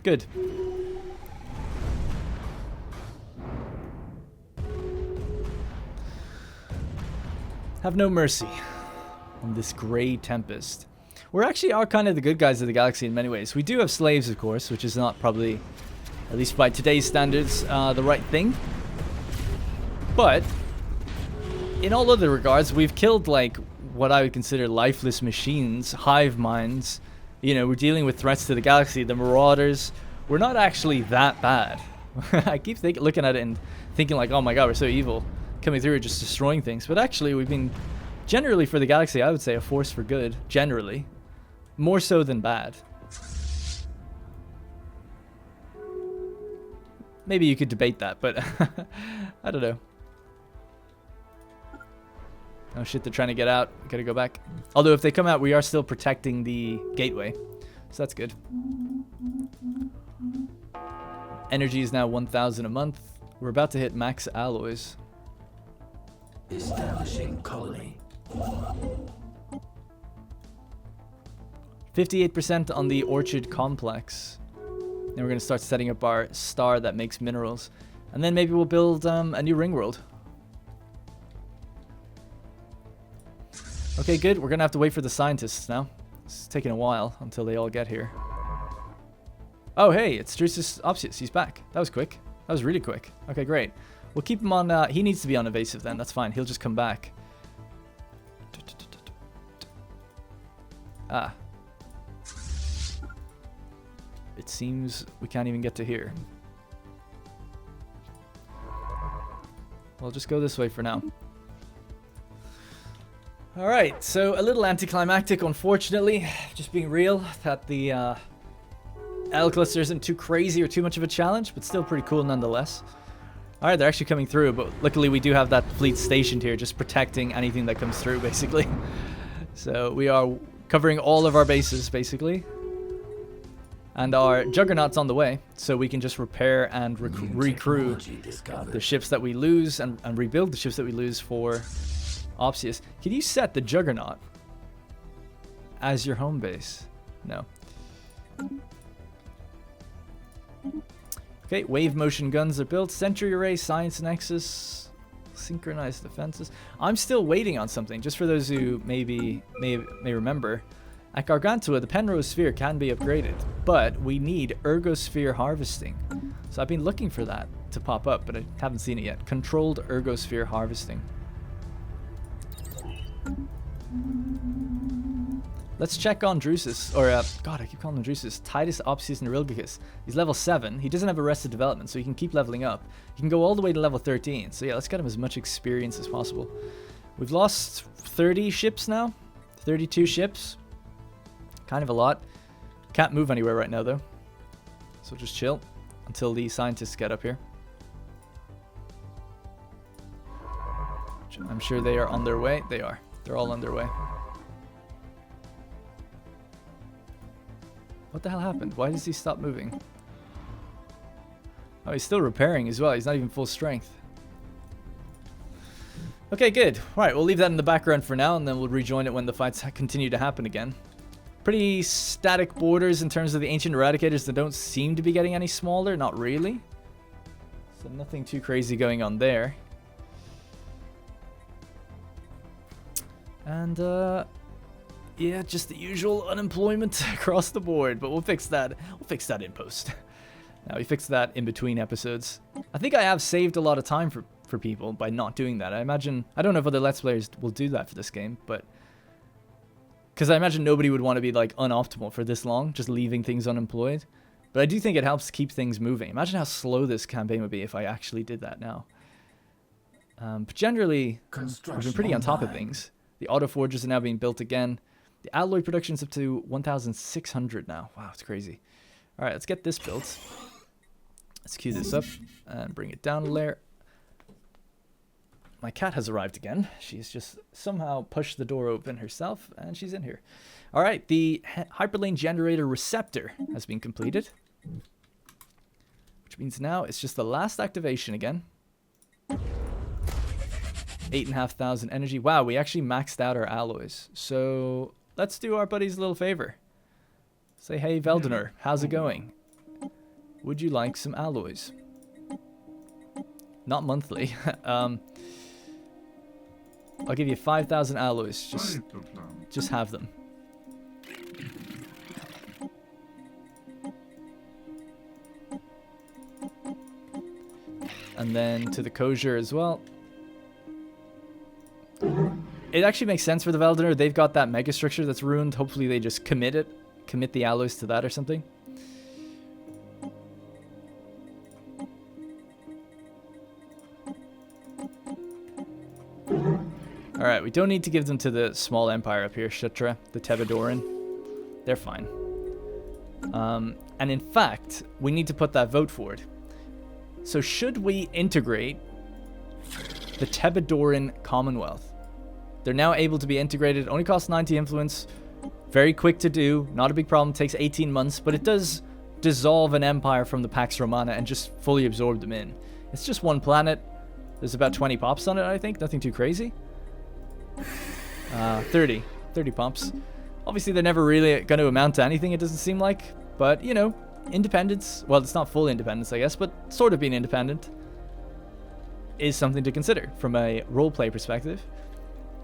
Good. Have no mercy on this grey Tempest. We actually are kind of the good guys of the galaxy in many ways. We do have slaves, of course, which is not probably, at least by today's standards, the right thing. But in all other regards, we've killed like what I would consider lifeless machines, hive minds. You know, we're dealing with threats to the galaxy, the marauders. We're not actually that bad. I keep looking at it and thinking like, oh my god, we're so evil, coming through just destroying things. But actually, we've been generally for the galaxy, I would say, a force for good. Generally, more so than bad. Maybe you could debate that, but I don't know. Oh shit, they're trying to get out. Gotta go back. Although if they come out, we are still protecting the gateway. So that's good. Energy is now 1,000 a month. We're about to hit max alloys. Establishing colony. 58% on the Orchard Complex. Then we're going to start setting up our star that makes minerals. And then maybe we'll build a new ring world. Okay, good. We're going to have to wait for the scientists now. It's taking a while until they all get here. Oh, hey, it's Drusus Opsius. He's back. That was quick. That was really quick. Okay, great. We'll keep him on... he needs to be on evasive then. That's fine. He'll just come back. Ah. It seems we can't even get to here. We'll just go this way for now. Alright, so a little anticlimactic, unfortunately. Just being real, that the L cluster isn't too crazy or too much of a challenge, but still pretty cool nonetheless. Alright, they're actually coming through, but luckily we do have that fleet stationed here, just protecting anything that comes through, basically. So we are covering all of our bases, basically. And our Juggernaut's on the way, so we can just repair and recrew the ships that we lose and rebuild the ships that we lose for Opsius. Can you set the Juggernaut as your home base? No. Okay, wave motion guns are built. Sentry array, science nexus, synchronized defenses. I'm still waiting on something, just for those who may remember. At Gargantua, the Penrose Sphere can be upgraded, but we need Ergosphere harvesting. So I've been looking for that to pop up, but I haven't seen it yet. Controlled Ergosphere harvesting. Let's check on Drusus, or God, I keep calling him Drusus. Titus Opsius Nerilgicus. He's level 7. He doesn't have arrested development, so he can keep leveling up. He can go all the way to level 13. So yeah, let's get him as much experience as possible. We've lost 30 ships now. 32 ships. Kind of a lot. Can't move anywhere right now, though. So just chill until the scientists get up here. I'm sure they are on their way. They are. They're all on their way. What the hell happened? Why does he stop moving? Oh, he's still repairing as well. He's not even full strength. Okay, good. Alright, we'll leave that in the background for now, and then we'll rejoin it when the fights continue to happen again. Pretty static borders in terms of the ancient eradicators that don't seem to be getting any smaller. Not really. So nothing too crazy going on there. And, yeah, just the usual unemployment across the board, but we'll fix that. We'll fix that in post. Now, we fixed that in between episodes. I think I have saved a lot of time for people by not doing that. I imagine, I don't know if other Let's Players will do that for this game, but... Because I imagine nobody would want to be, like, unoptimal for this long, just leaving things unemployed. But I do think it helps keep things moving. Imagine how slow this campaign would be if I actually did that now. But generally, we've been pretty on top of things. The auto forges are now being built again. The alloy production's up to 1,600 now. Wow, it's crazy. Alright, let's get this built. Let's queue this up and bring it down a layer. My cat has arrived again. She's just somehow pushed the door open herself, and she's in here. Alright, the hyperlane generator receptor has been completed. Which means now it's just the last activation again. 8,500 energy. Wow, we actually maxed out our alloys. So, let's do our buddies a little favor. Say, hey, Veldener, how's it going? Would you like some alloys? Not monthly. I'll give you 5,000 alloys. Just have them. And then to the Kosher as well. It actually makes sense for the Veldener. They've got that Megastructure that's ruined. Hopefully they just commit it. Commit the alloys to that or something. Alright, we don't need to give them to the small empire up here, Shutra, the Tebadoran. They're fine. And in fact, we need to put that vote forward. So should we integrate the Tebadoran Commonwealth? They're now able to be integrated. Only costs 90 influence. Very quick to do. Not a big problem. Takes 18 months. But it does dissolve an empire from the Pax Romana and just fully absorb them in. It's just one planet. There's about 20 pops on it, I think. Nothing too crazy. 30 pops. Obviously, they're never really going to amount to anything, it doesn't seem like. But, you know, independence. Well, it's not full independence, I guess. But sort of being independent is something to consider from a roleplay perspective.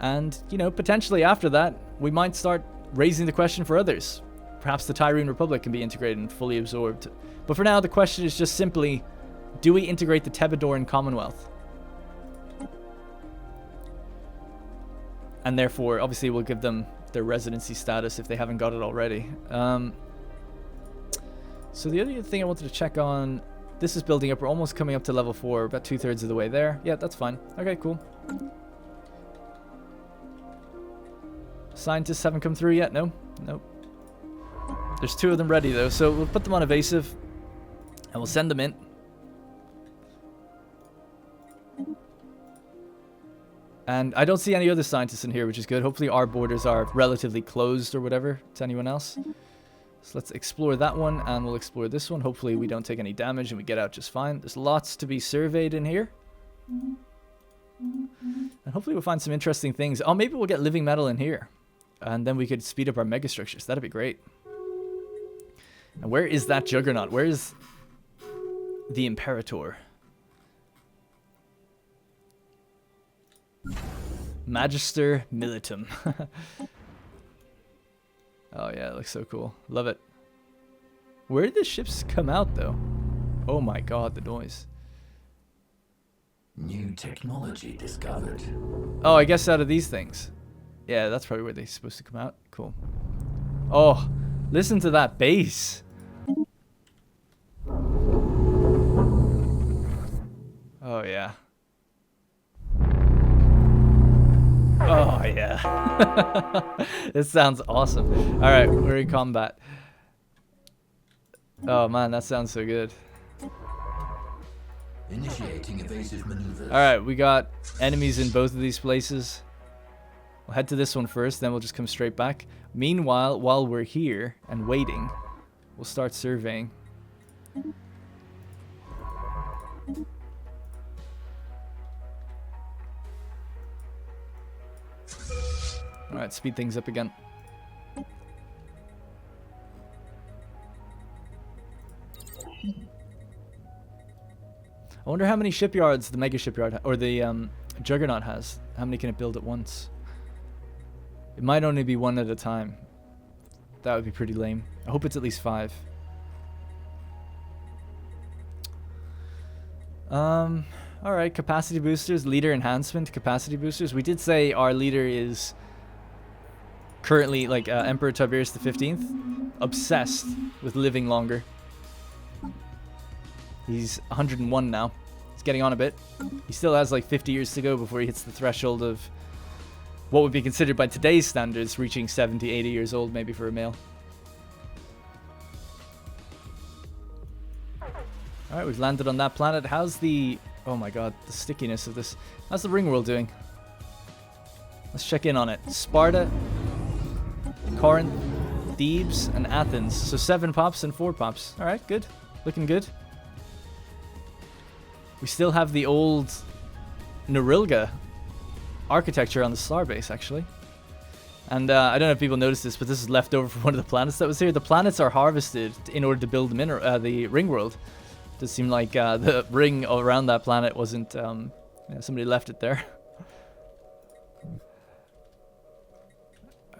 And, you know, potentially after that, we might start raising the question for others. Perhaps the Tyrene Republic can be integrated and fully absorbed. But for now, the question is just simply, do we integrate the Tebadoran Commonwealth? And therefore, obviously, we'll give them their residency status if they haven't got it already. So the other thing I wanted to check on, this is building up. We're almost coming up to level 4, about 2/3 of the way there. Yeah, that's fine. Okay, cool. Scientists haven't come through yet? No? Nope. There's 2 of them ready, though, so we'll put them on evasive, and we'll send them in. And I don't see any other scientists in here, which is good. Hopefully our borders are relatively closed or whatever to anyone else. So let's explore that one, and we'll explore this one. Hopefully we don't take any damage and we get out just fine. There's lots to be surveyed in here. And hopefully we'll find some interesting things. Oh, maybe we'll get living metal in here. And then we could speed up our megastructures. That'd be great. And where is that Juggernaut? Where is the Imperator? Magister Militum. Oh yeah, it looks so cool. Love it. Where did the ships come out though? Oh my god, the noise. New technology discovered. Oh, I guess out of these things. Yeah, that's probably where they're supposed to come out. Cool. Oh, listen to that bass. Oh yeah. Oh, yeah. This sounds awesome. Alright, we're in combat. Oh, man, that sounds so good. Initiating evasive maneuvers. Alright, we got enemies in both of these places. We'll head to this one first, then we'll just come straight back. Meanwhile, while we're here and waiting, we'll start surveying. Alright, speed things up again. I wonder how many shipyards the Mega Shipyard or the Juggernaut has. How many can it build at once? It might only be one at a time. That would be pretty lame. I hope it's at least 5. Alright, capacity boosters, leader enhancement, capacity boosters. We did say our leader is currently, like, Emperor Tobias the 15th, obsessed with living longer. He's 101 now. He's getting on a bit. He still has like 50 years to go before he hits the threshold of what would be considered by today's standards reaching 70, 80 years old, maybe for a male. Alright, we've landed on that planet. How's the... oh my god, the stickiness of this. How's the ring world doing? Let's check in on it. Sparta, Corinth, Thebes, and Athens. So 7 pops and 4 pops. Alright, good. Looking good. We still have the old Norilga architecture on the starbase, actually. And I don't know if people noticed this, but this is left over from one of the planets that was here. The planets are harvested in order to build the ring world. It does seem like the ring around that planet wasn't... yeah, somebody left it there.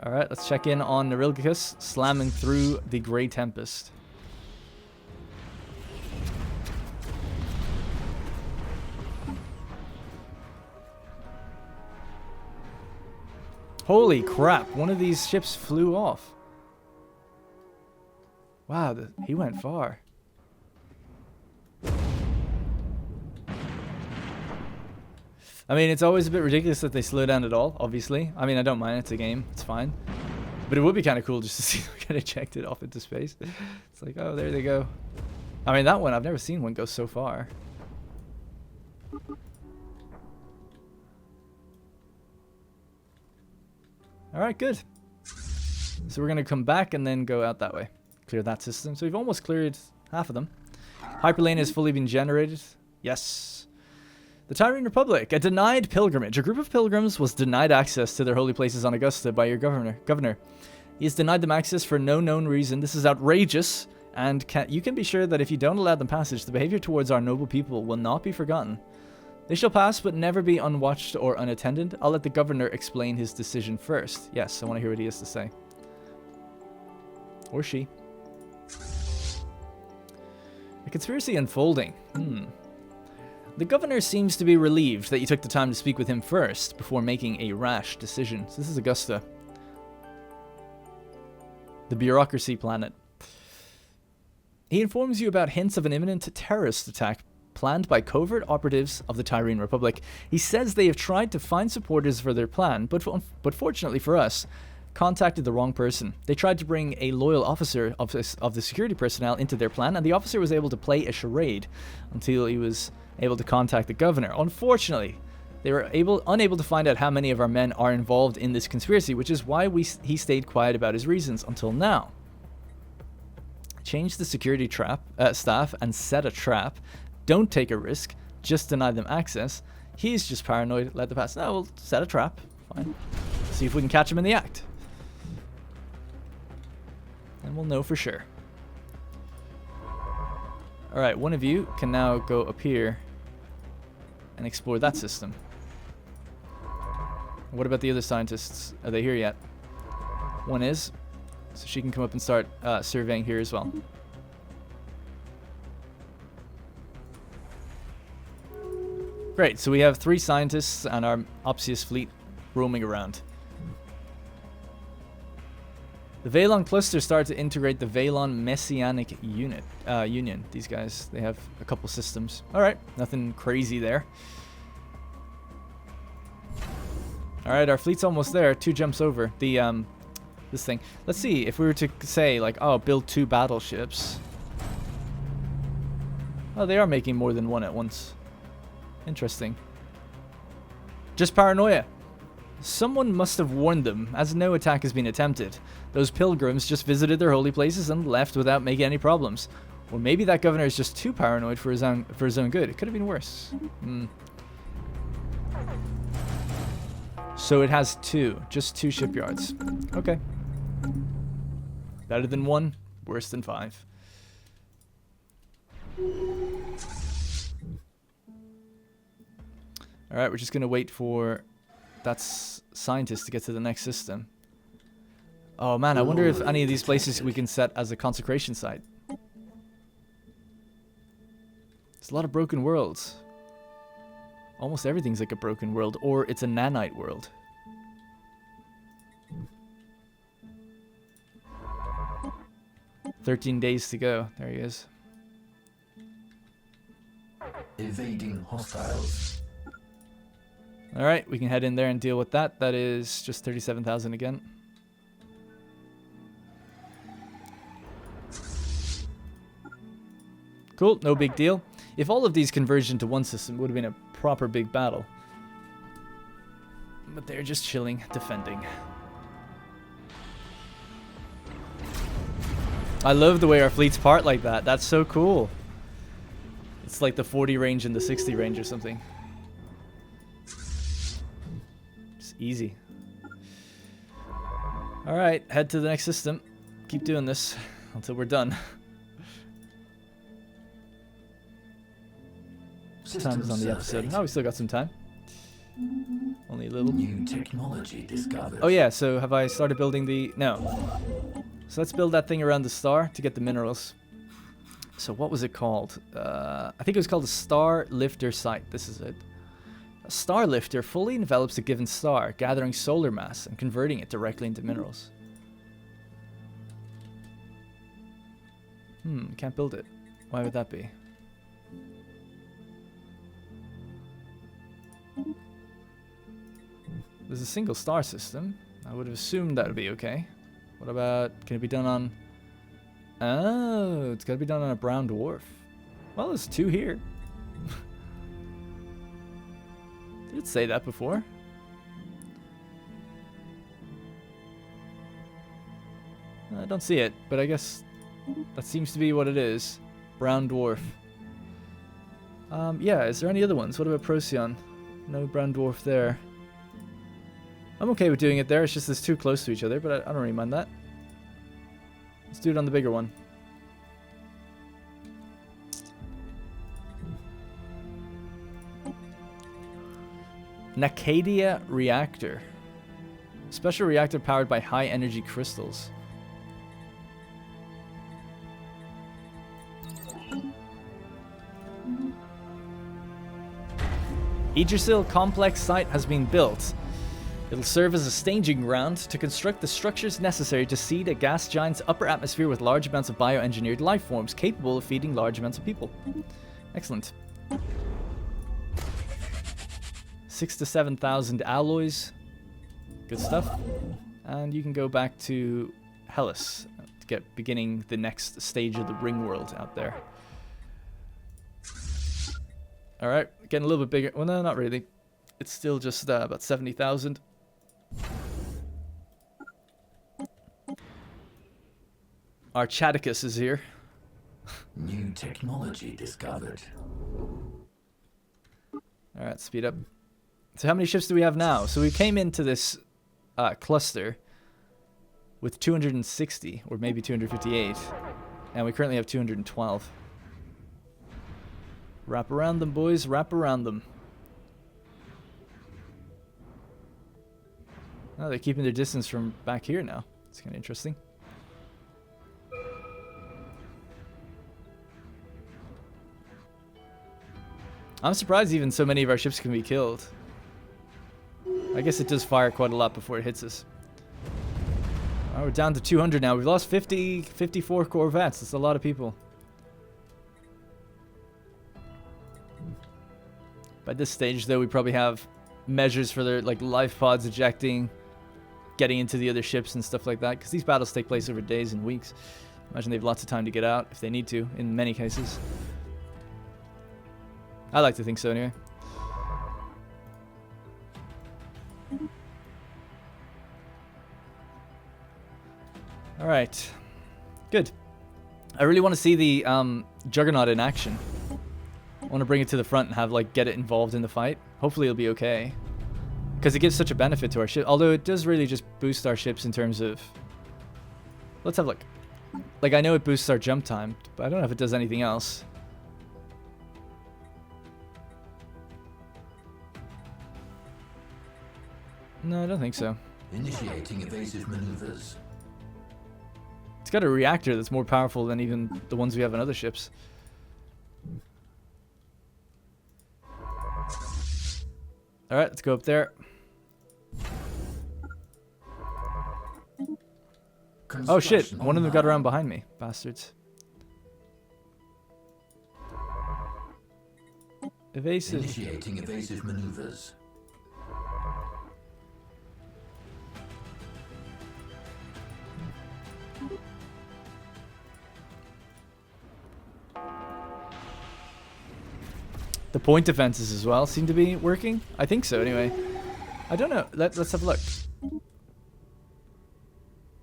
Alright, let's check in on Norilgicus slamming through the Grey Tempest. Holy crap, one of these ships flew off. Wow, he went far. I mean, it's always a bit ridiculous that they slow down at all, obviously. I mean, I don't mind, it's a game, it's fine. But it would be kind of cool just to see them get ejected off into space. It's like, oh, there they go. I mean, that one, I've never seen one go so far. Alright, good. So we're going to come back and then go out that way. Clear that system. So we've almost cleared half of them. Hyperlane has fully been generated. Yes. The Tyrene Republic. A denied pilgrimage. A group of pilgrims was denied access to their holy places on Augusta by your governor. He has denied them access for no known reason. This is outrageous. And you can be sure that if you don't allow them passage, the behavior towards our noble people will not be forgotten. They shall pass, but never be unwatched or unattended. I'll let the governor explain his decision first. Yes, I want to hear what he has to say. Or she. A conspiracy unfolding. The governor seems to be relieved that you took the time to speak with him first before making a rash decision. So this is Augusta. The bureaucracy planet. He informs you about hints of an imminent terrorist attack planned by covert operatives of the Tyrene Republic. He says they have tried to find supporters for their plan, but fortunately for us, contacted the wrong person. They tried to bring a loyal officer of the security personnel into their plan, and the officer was able to play a charade until he was able to contact the governor. Unfortunately, they were unable to find out how many of our men are involved in this conspiracy, which is why he stayed quiet about his reasons until now. Change the security staff and set a trap. Don't take a risk, just deny them access. He's just paranoid, let them pass. No, we'll set a trap. Fine. See if we can catch him in the act. And we'll know for sure. Alright, one of you can now go up here and explore that system. What about the other scientists? Are they here yet? One is. So she can come up and start surveying here as well. Great, so we have 3 scientists and our Opsius fleet roaming around. The Valon cluster started to integrate the Valon Messianic Union. These guys, they have a couple systems. Alright, nothing crazy there. Alright, our fleet's almost there. 2 jumps over. The, this thing. Let's see, if we were to say, like, oh, build 2 battleships. Oh, they are making more than one at once. Interesting. Just paranoia. Someone must have warned them, as no attack has been attempted. Those pilgrims just visited their holy places and left without making any problems. Or maybe that governor is just too paranoid for his own good. It could have been worse. So it has just two shipyards. Okay. Better than 1, worse than 5. Alright, we're just gonna wait for that scientist to get to the next system. Oh man, I wonder if any of these places we can set as a consecration site. There's a lot of broken worlds. Almost everything's like a broken world, or it's a nanite world. "13 days to go." There he is. Evading hostiles. Alright, we can head in there and deal with that. That is just 37,000 again. Cool, no big deal. If all of these converged into one system, it would have been a proper big battle. But they're just chilling, defending. I love the way our fleets part like that. That's so cool. It's like the 40 range and the 60 range or something. Just easy. Alright, head to the next system. Keep doing this until we're done. Time is on the episode. Oh, we still got some time. Only a little. New technology discovered. Oh yeah, so have I started building the... No. So let's build that thing around the star to get the minerals. So what was it called? I think it was called a Star Lifter site. This is it. A star lifter fully envelops a given star, gathering solar mass and converting it directly into minerals. Can't build it. Why would that be? There's a single star system. I would have assumed that would be okay. What about... Can it be done on... Oh, it's got to be done on a brown dwarf. Well, there's 2 here. Did it say that before? I don't see it, but I guess that seems to be what it is. Brown dwarf. Yeah, is there any other ones? What about Procyon? No brown dwarf there. I'm okay with doing it there, it's just it's too close to each other, but I don't really mind that. Let's do it on the bigger one. Nacadia Reactor. Special reactor powered by high energy crystals. Yggdrasil complex site has been built. It'll serve as a staging ground to construct the structures necessary to seed a gas giant's upper atmosphere with large amounts of bioengineered life forms capable of feeding large amounts of people. Excellent. 6,000 to 7,000 alloys. Good stuff. And you can go back to Hellas to get beginning the next stage of the ring world out there. Alright, getting a little bit bigger. Well, no, not really. It's still just about 70,000. Archaticus is here. New technology discovered. Alright, speed up. So how many ships do we have now? So we came into this cluster with 260, or maybe 258. And we currently have 212. Wrap around them, boys. Wrap around them. Oh, they're keeping their distance from back here now. It's kind of interesting. I'm surprised even so many of our ships can be killed. I guess it does fire quite a lot before it hits us. Oh, we're down to 200 now. We've lost 54 corvettes. That's a lot of people. By this stage, though, we probably have measures for their life pods ejecting, getting into the other ships and stuff like that. Because these battles take place over days and weeks. Imagine they have lots of time to get out if they need to, in many cases. I like to think so, anyway. Alright. Good. I really want to see the Juggernaut in action. I want to bring it to the front and have, get it involved in the fight. Hopefully it'll be okay. Because it gives such a benefit to our ship. Although it does really just boost our ships in terms of... Let's have a look. Like, I know it boosts our jump time, but I don't know if it does anything else. No, I don't think so. Initiating evasive maneuvers. It's got a reactor that's more powerful than even the ones we have on other ships. Alright, let's go up there. Oh shit, one of them got around behind me. Bastards. Evasive. Initiating evasive maneuvers. The point defenses as well seem to be working. I think so, anyway. I don't know. Let's have a look.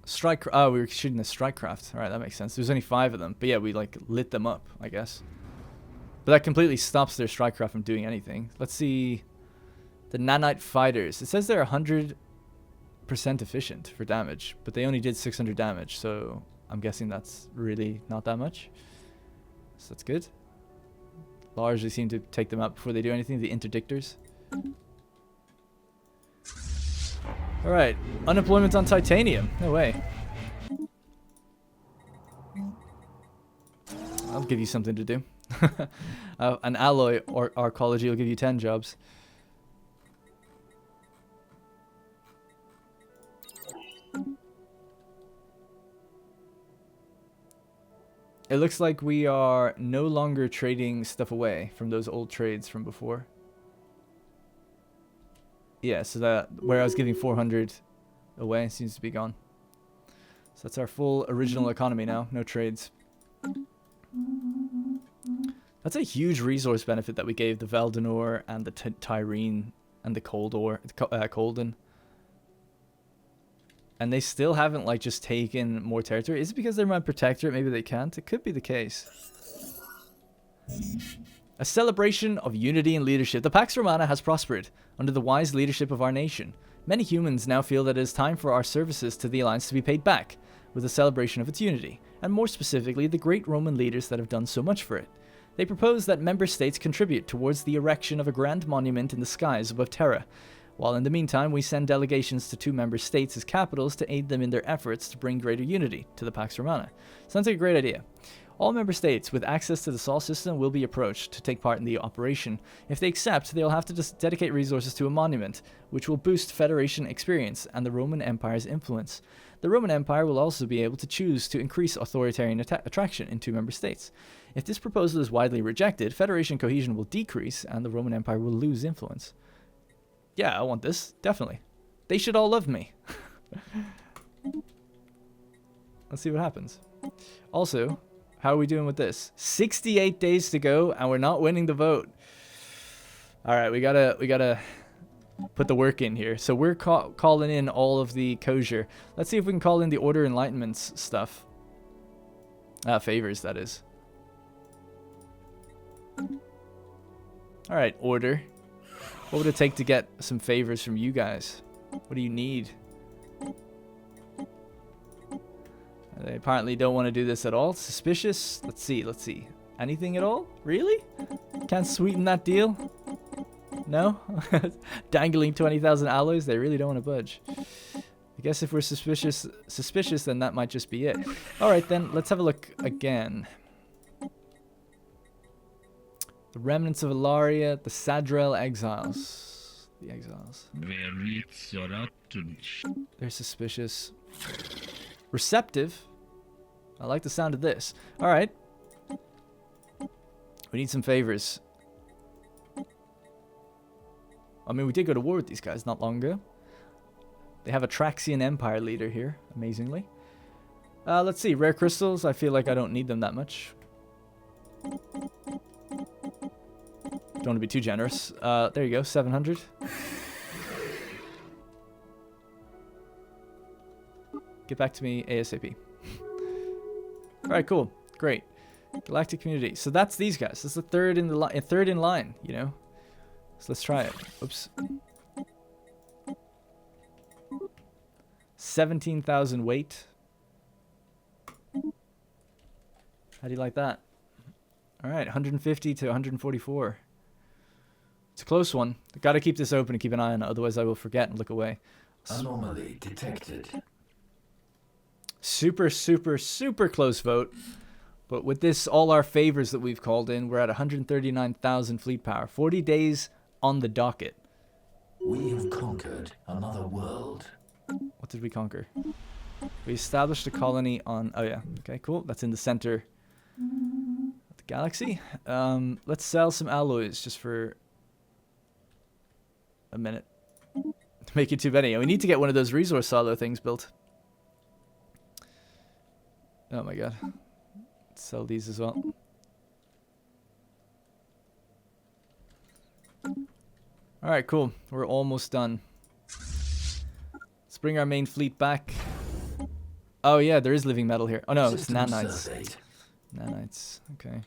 Strike. Oh, we were shooting the strike craft. All right, that makes sense. There's only 5 of them, but yeah, we like lit them up, I guess. But that completely stops their strike craft from doing anything. Let's see. The nanite fighters. It says they're 100% efficient for damage, but they only did 600 damage, so I'm guessing that's really not that much. So that's good. Largely seem to take them out before they do anything. The interdictors. Alright. Unemployment on titanium. No way. I'll give you something to do. An alloy or arcology will give you 10 jobs. It looks like we are no longer trading stuff away from those old trades from before. Yeah, so that where I was giving 400 away seems to be gone. So that's our full original economy now, no trades. That's a huge resource benefit that we gave the Veldenor and the Tyrene and the Colden. And they still haven't, like, just taken more territory. Is it because they're my protectorate? Maybe they can't. It could be the case. A celebration of unity and leadership. The Pax Romana has prospered under the wise leadership of our nation. Many humans now feel that it is time for our services to the Alliance to be paid back with a celebration of its unity, and more specifically, the great Roman leaders that have done so much for it. They propose that member states contribute towards the erection of a grand monument in the skies above Terra, while in the meantime we send delegations to 2 member states as capitals to aid them in their efforts to bring greater unity to the Pax Romana. Sounds like a great idea. All member states with access to the Sol system will be approached to take part in the operation. If they accept, they'll have to just dedicate resources to a monument, which will boost Federation experience and the Roman Empire's influence. The Roman Empire will also be able to choose to increase authoritarian attraction in 2 member states. If this proposal is widely rejected, Federation cohesion will decrease and the Roman Empire will lose influence. Yeah, I want this. Definitely. They should all love me. Let's see what happens. Also, how are we doing with this? 68 days to go, and we're not winning the vote. All right, we gotta put the work in here. So we're calling in all of the kosher. Let's see if we can call in the Order Enlightenments stuff. Favors, that is. All right, Order. What would it take to get some favors from you guys? What do you need? They apparently don't want to do this at all. Suspicious? Let's see. Anything at all? Really? Can't sweeten that deal? No? Dangling 20,000 alloys? They really don't want to budge. I guess if we're suspicious, then that might just be it. Alright then, let's have a look again. The remnants of Ilaria, the Sadrel exiles. The exiles. They're suspicious. Receptive. I like the sound of this. Alright. We need some favors. I mean, we did go to war with these guys not long ago. They have a Traxian Empire leader here, amazingly. Let's see. Rare crystals. I feel like I don't need them that much. Don't want to be too generous. There you go, 700. Get back to me ASAP. Alright, cool. Great. Galactic community. So that's these guys. That's the third in line, you know. So let's try it. Oops. 17,000 weight. How do you like that? All right, 150 to 144. It's a close one. Got to keep this open and keep an eye on it, otherwise I will forget and look away. Anomaly detected. Super, super, super close vote. But with this, all our favors that we've called in, we're at 139,000 fleet power. 40 days on the docket. We have conquered another world. What did we conquer? We established a colony on... Oh, yeah. Okay, cool. That's in the center of the galaxy. Let's sell some alloys just for a minute. To make it too many. We need to get one of those resource silo things built. Oh, my God. Let's sell these as well. All right, cool. We're almost done. Let's bring our main fleet back. Oh, yeah, there is living metal here. Oh, no, it's nanites. Nanites, okay.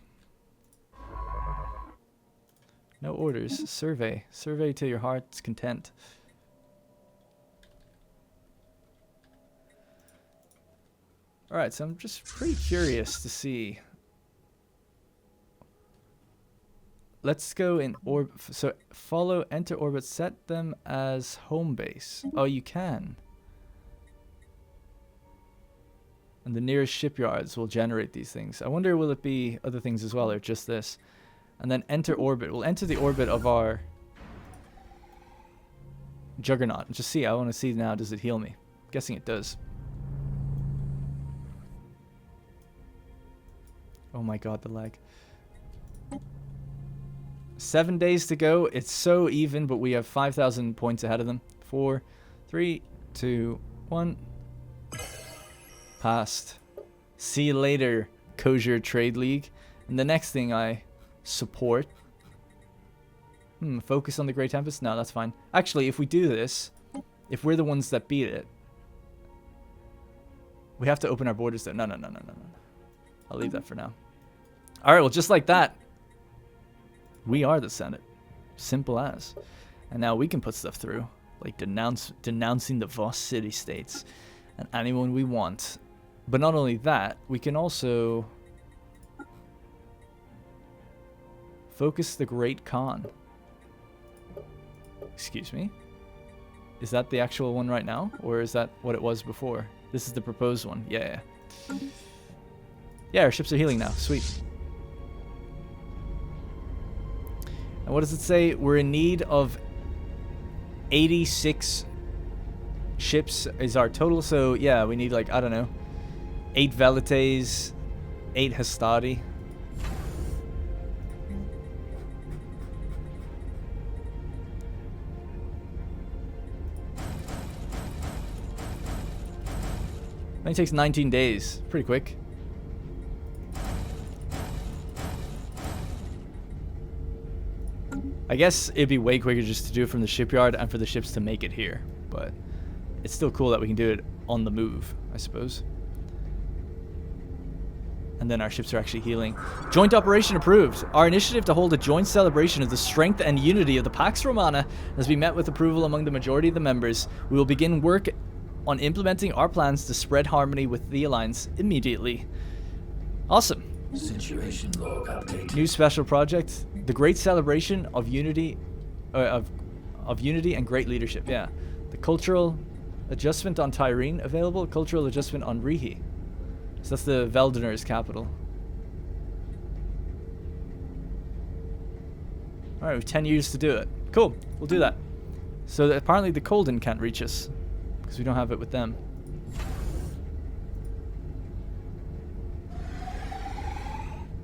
No orders. Survey. Survey till your heart's content. All right, so I'm just pretty curious to see. Let's go in orbit. So follow, enter orbit, set them as home base. Oh, you can. And the nearest shipyards will generate these things. I wonder, will it be other things as well, or just this? And then enter orbit. We'll enter the orbit of our Juggernaut. Just see. I want to see now, does it heal me? I'm guessing it does. Oh my God, the lag. 7 days to go. It's so even, but we have 5,000 points ahead of them. 4, 3, 2, 1. Passed. See you later, Kosher Trade League. And the next thing I support. Focus on the Great Tempest? No, that's fine. Actually, if we do this, if we're the ones that beat it, we have to open our borders though. No. I'll leave that for now. All right, well, just like that, we are the Senate. Simple as. And now we can put stuff through, like denouncing the Voss city-states and anyone we want. But not only that, we can also focus the Great Khan. Excuse me? Is that the actual one right now? Or is that what it was before? This is the proposed one. Yeah. Yeah, our ships are healing now. Sweet. And what does it say? We're in need of 86 ships is our total. So, yeah, we need like, I don't know, 8 Velites, 8 Hastati. Only takes 19 days. Pretty quick. I guess it'd be way quicker just to do it from the shipyard and for the ships to make it here. But it's still cool that we can do it on the move, I suppose. And then our ships are actually healing. Joint operation approved. Our initiative to hold a joint celebration of the strength and unity of the Pax Romana has been met with approval among the majority of the members. We will begin work on implementing our plans to spread harmony with the Alliance immediately. Awesome. Situation log updated. New special project, the Great Celebration of Unity, of Unity and Great Leadership. Yeah, the cultural adjustment on Tyrene available. Cultural adjustment on Rihi. So that's the Veldener's capital. All right, we have 10 years to do it. Cool, we'll do that. So that apparently the Colden can't reach us because we don't have it with them.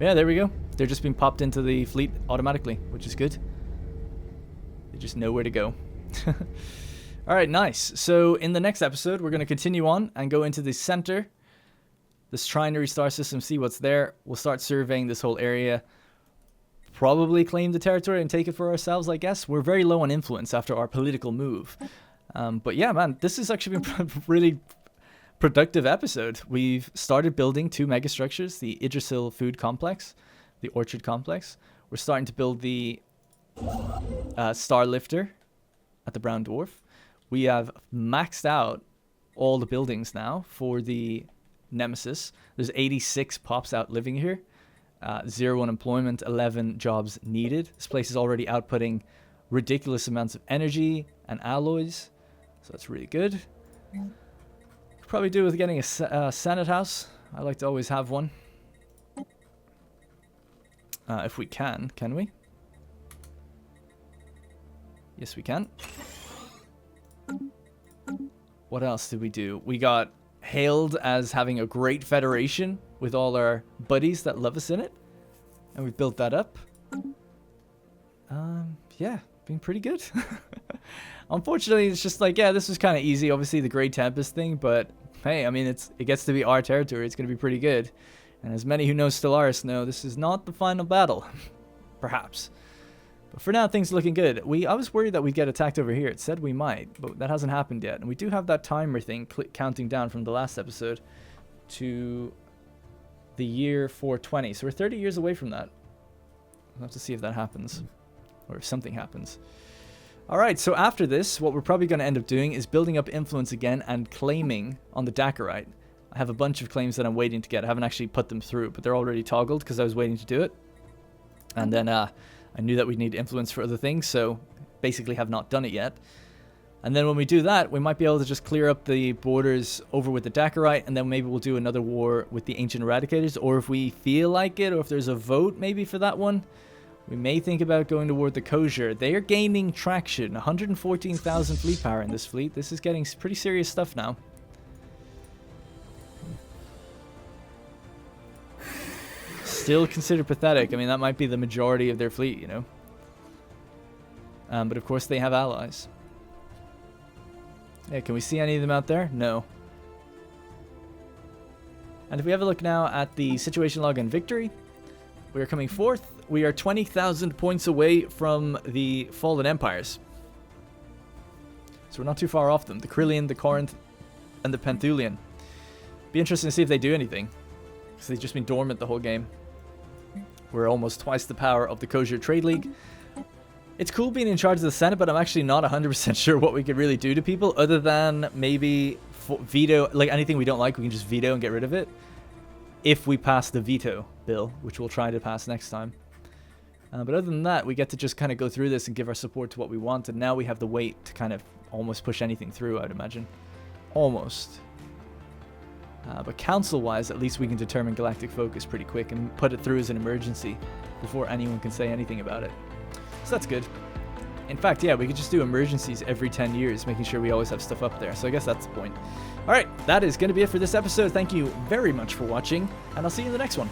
Yeah, there we go. They're just being popped into the fleet automatically, which is good. They just know where to go. All right, nice. So in the next episode, we're going to continue on and go into the center, this trinary star system, see what's there. We'll start surveying this whole area. Probably claim the territory and take it for ourselves, I guess. We're very low on influence after our political move. But yeah, man, this has actually been really productive episode. We've started building 2 megastructures, the Yggdrasil food complex, the orchard complex. We're starting to build the star lifter at the brown dwarf. We have maxed out all the buildings now for the Nemesis. There's 86 pops out living here. 0 unemployment, 11 jobs needed. This place is already outputting ridiculous amounts of energy and alloys. So that's really good. Could probably do with getting a Senate house. I like to always have one. If we can we? Yes, we can. What else did we do? We got hailed as having a great federation with all our buddies that love us in it. And we built that up. Yeah, being pretty good. Unfortunately, it's just like, yeah, this was kind of easy. Obviously, the Great Tempest thing, but hey, I mean, it gets to be our territory. It's going to be pretty good. And as many who know Stellaris know, this is not the final battle. Perhaps. But for now, things are looking good. I was worried that we'd get attacked over here. It said we might, but that hasn't happened yet. And we do have that timer thing counting down from the last episode to the year 420. So we're 30 years away from that. We'll have to see if that happens. Or if something happens. Alright, so after this, what we're probably going to end up doing is building up influence again and claiming on the Dakarite. I have a bunch of claims that I'm waiting to get. I haven't actually put them through, but they're already toggled because I was waiting to do it. And then I knew that we'd need influence for other things, so basically have not done it yet. And then when we do that, we might be able to just clear up the borders over with the Dakarite, and then maybe we'll do another war with the Ancient Eradicators, or if we feel like it, or if there's a vote maybe for that one, we may think about going toward the Kosher. They are gaining traction. 114,000 fleet power in this fleet. This is getting pretty serious stuff now. Still considered pathetic. I mean, that might be the majority of their fleet, you know. But of course they have allies. Yeah, can we see any of them out there? No. And if we have a look now at the situation log and victory, we are coming fourth. We are 20,000 points away from the Fallen Empires. So we're not too far off them. The Krillian, the Corinth, and the Penthulian. Be interesting to see if they do anything. Because they've just been dormant the whole game. We're almost twice the power of the Kosher Trade League. It's cool being in charge of the Senate, but I'm actually not 100% sure what we could really do to people, other than maybe veto, like anything we don't like, we can just veto and get rid of it. If we pass the veto bill, which we'll try to pass next time. But other than that, we get to just kind of go through this and give our support to what we want, and now we have the weight to kind of almost push anything through, I'd imagine. Almost. But council-wise, at least we can determine galactic focus pretty quick and put it through as an emergency before anyone can say anything about it. So that's good. In fact, yeah, we could just do emergencies every 10 years, making sure we always have stuff up there. So I guess that's the point. Alright, that is going to be it for this episode. Thank you very much for watching, and I'll see you in the next one.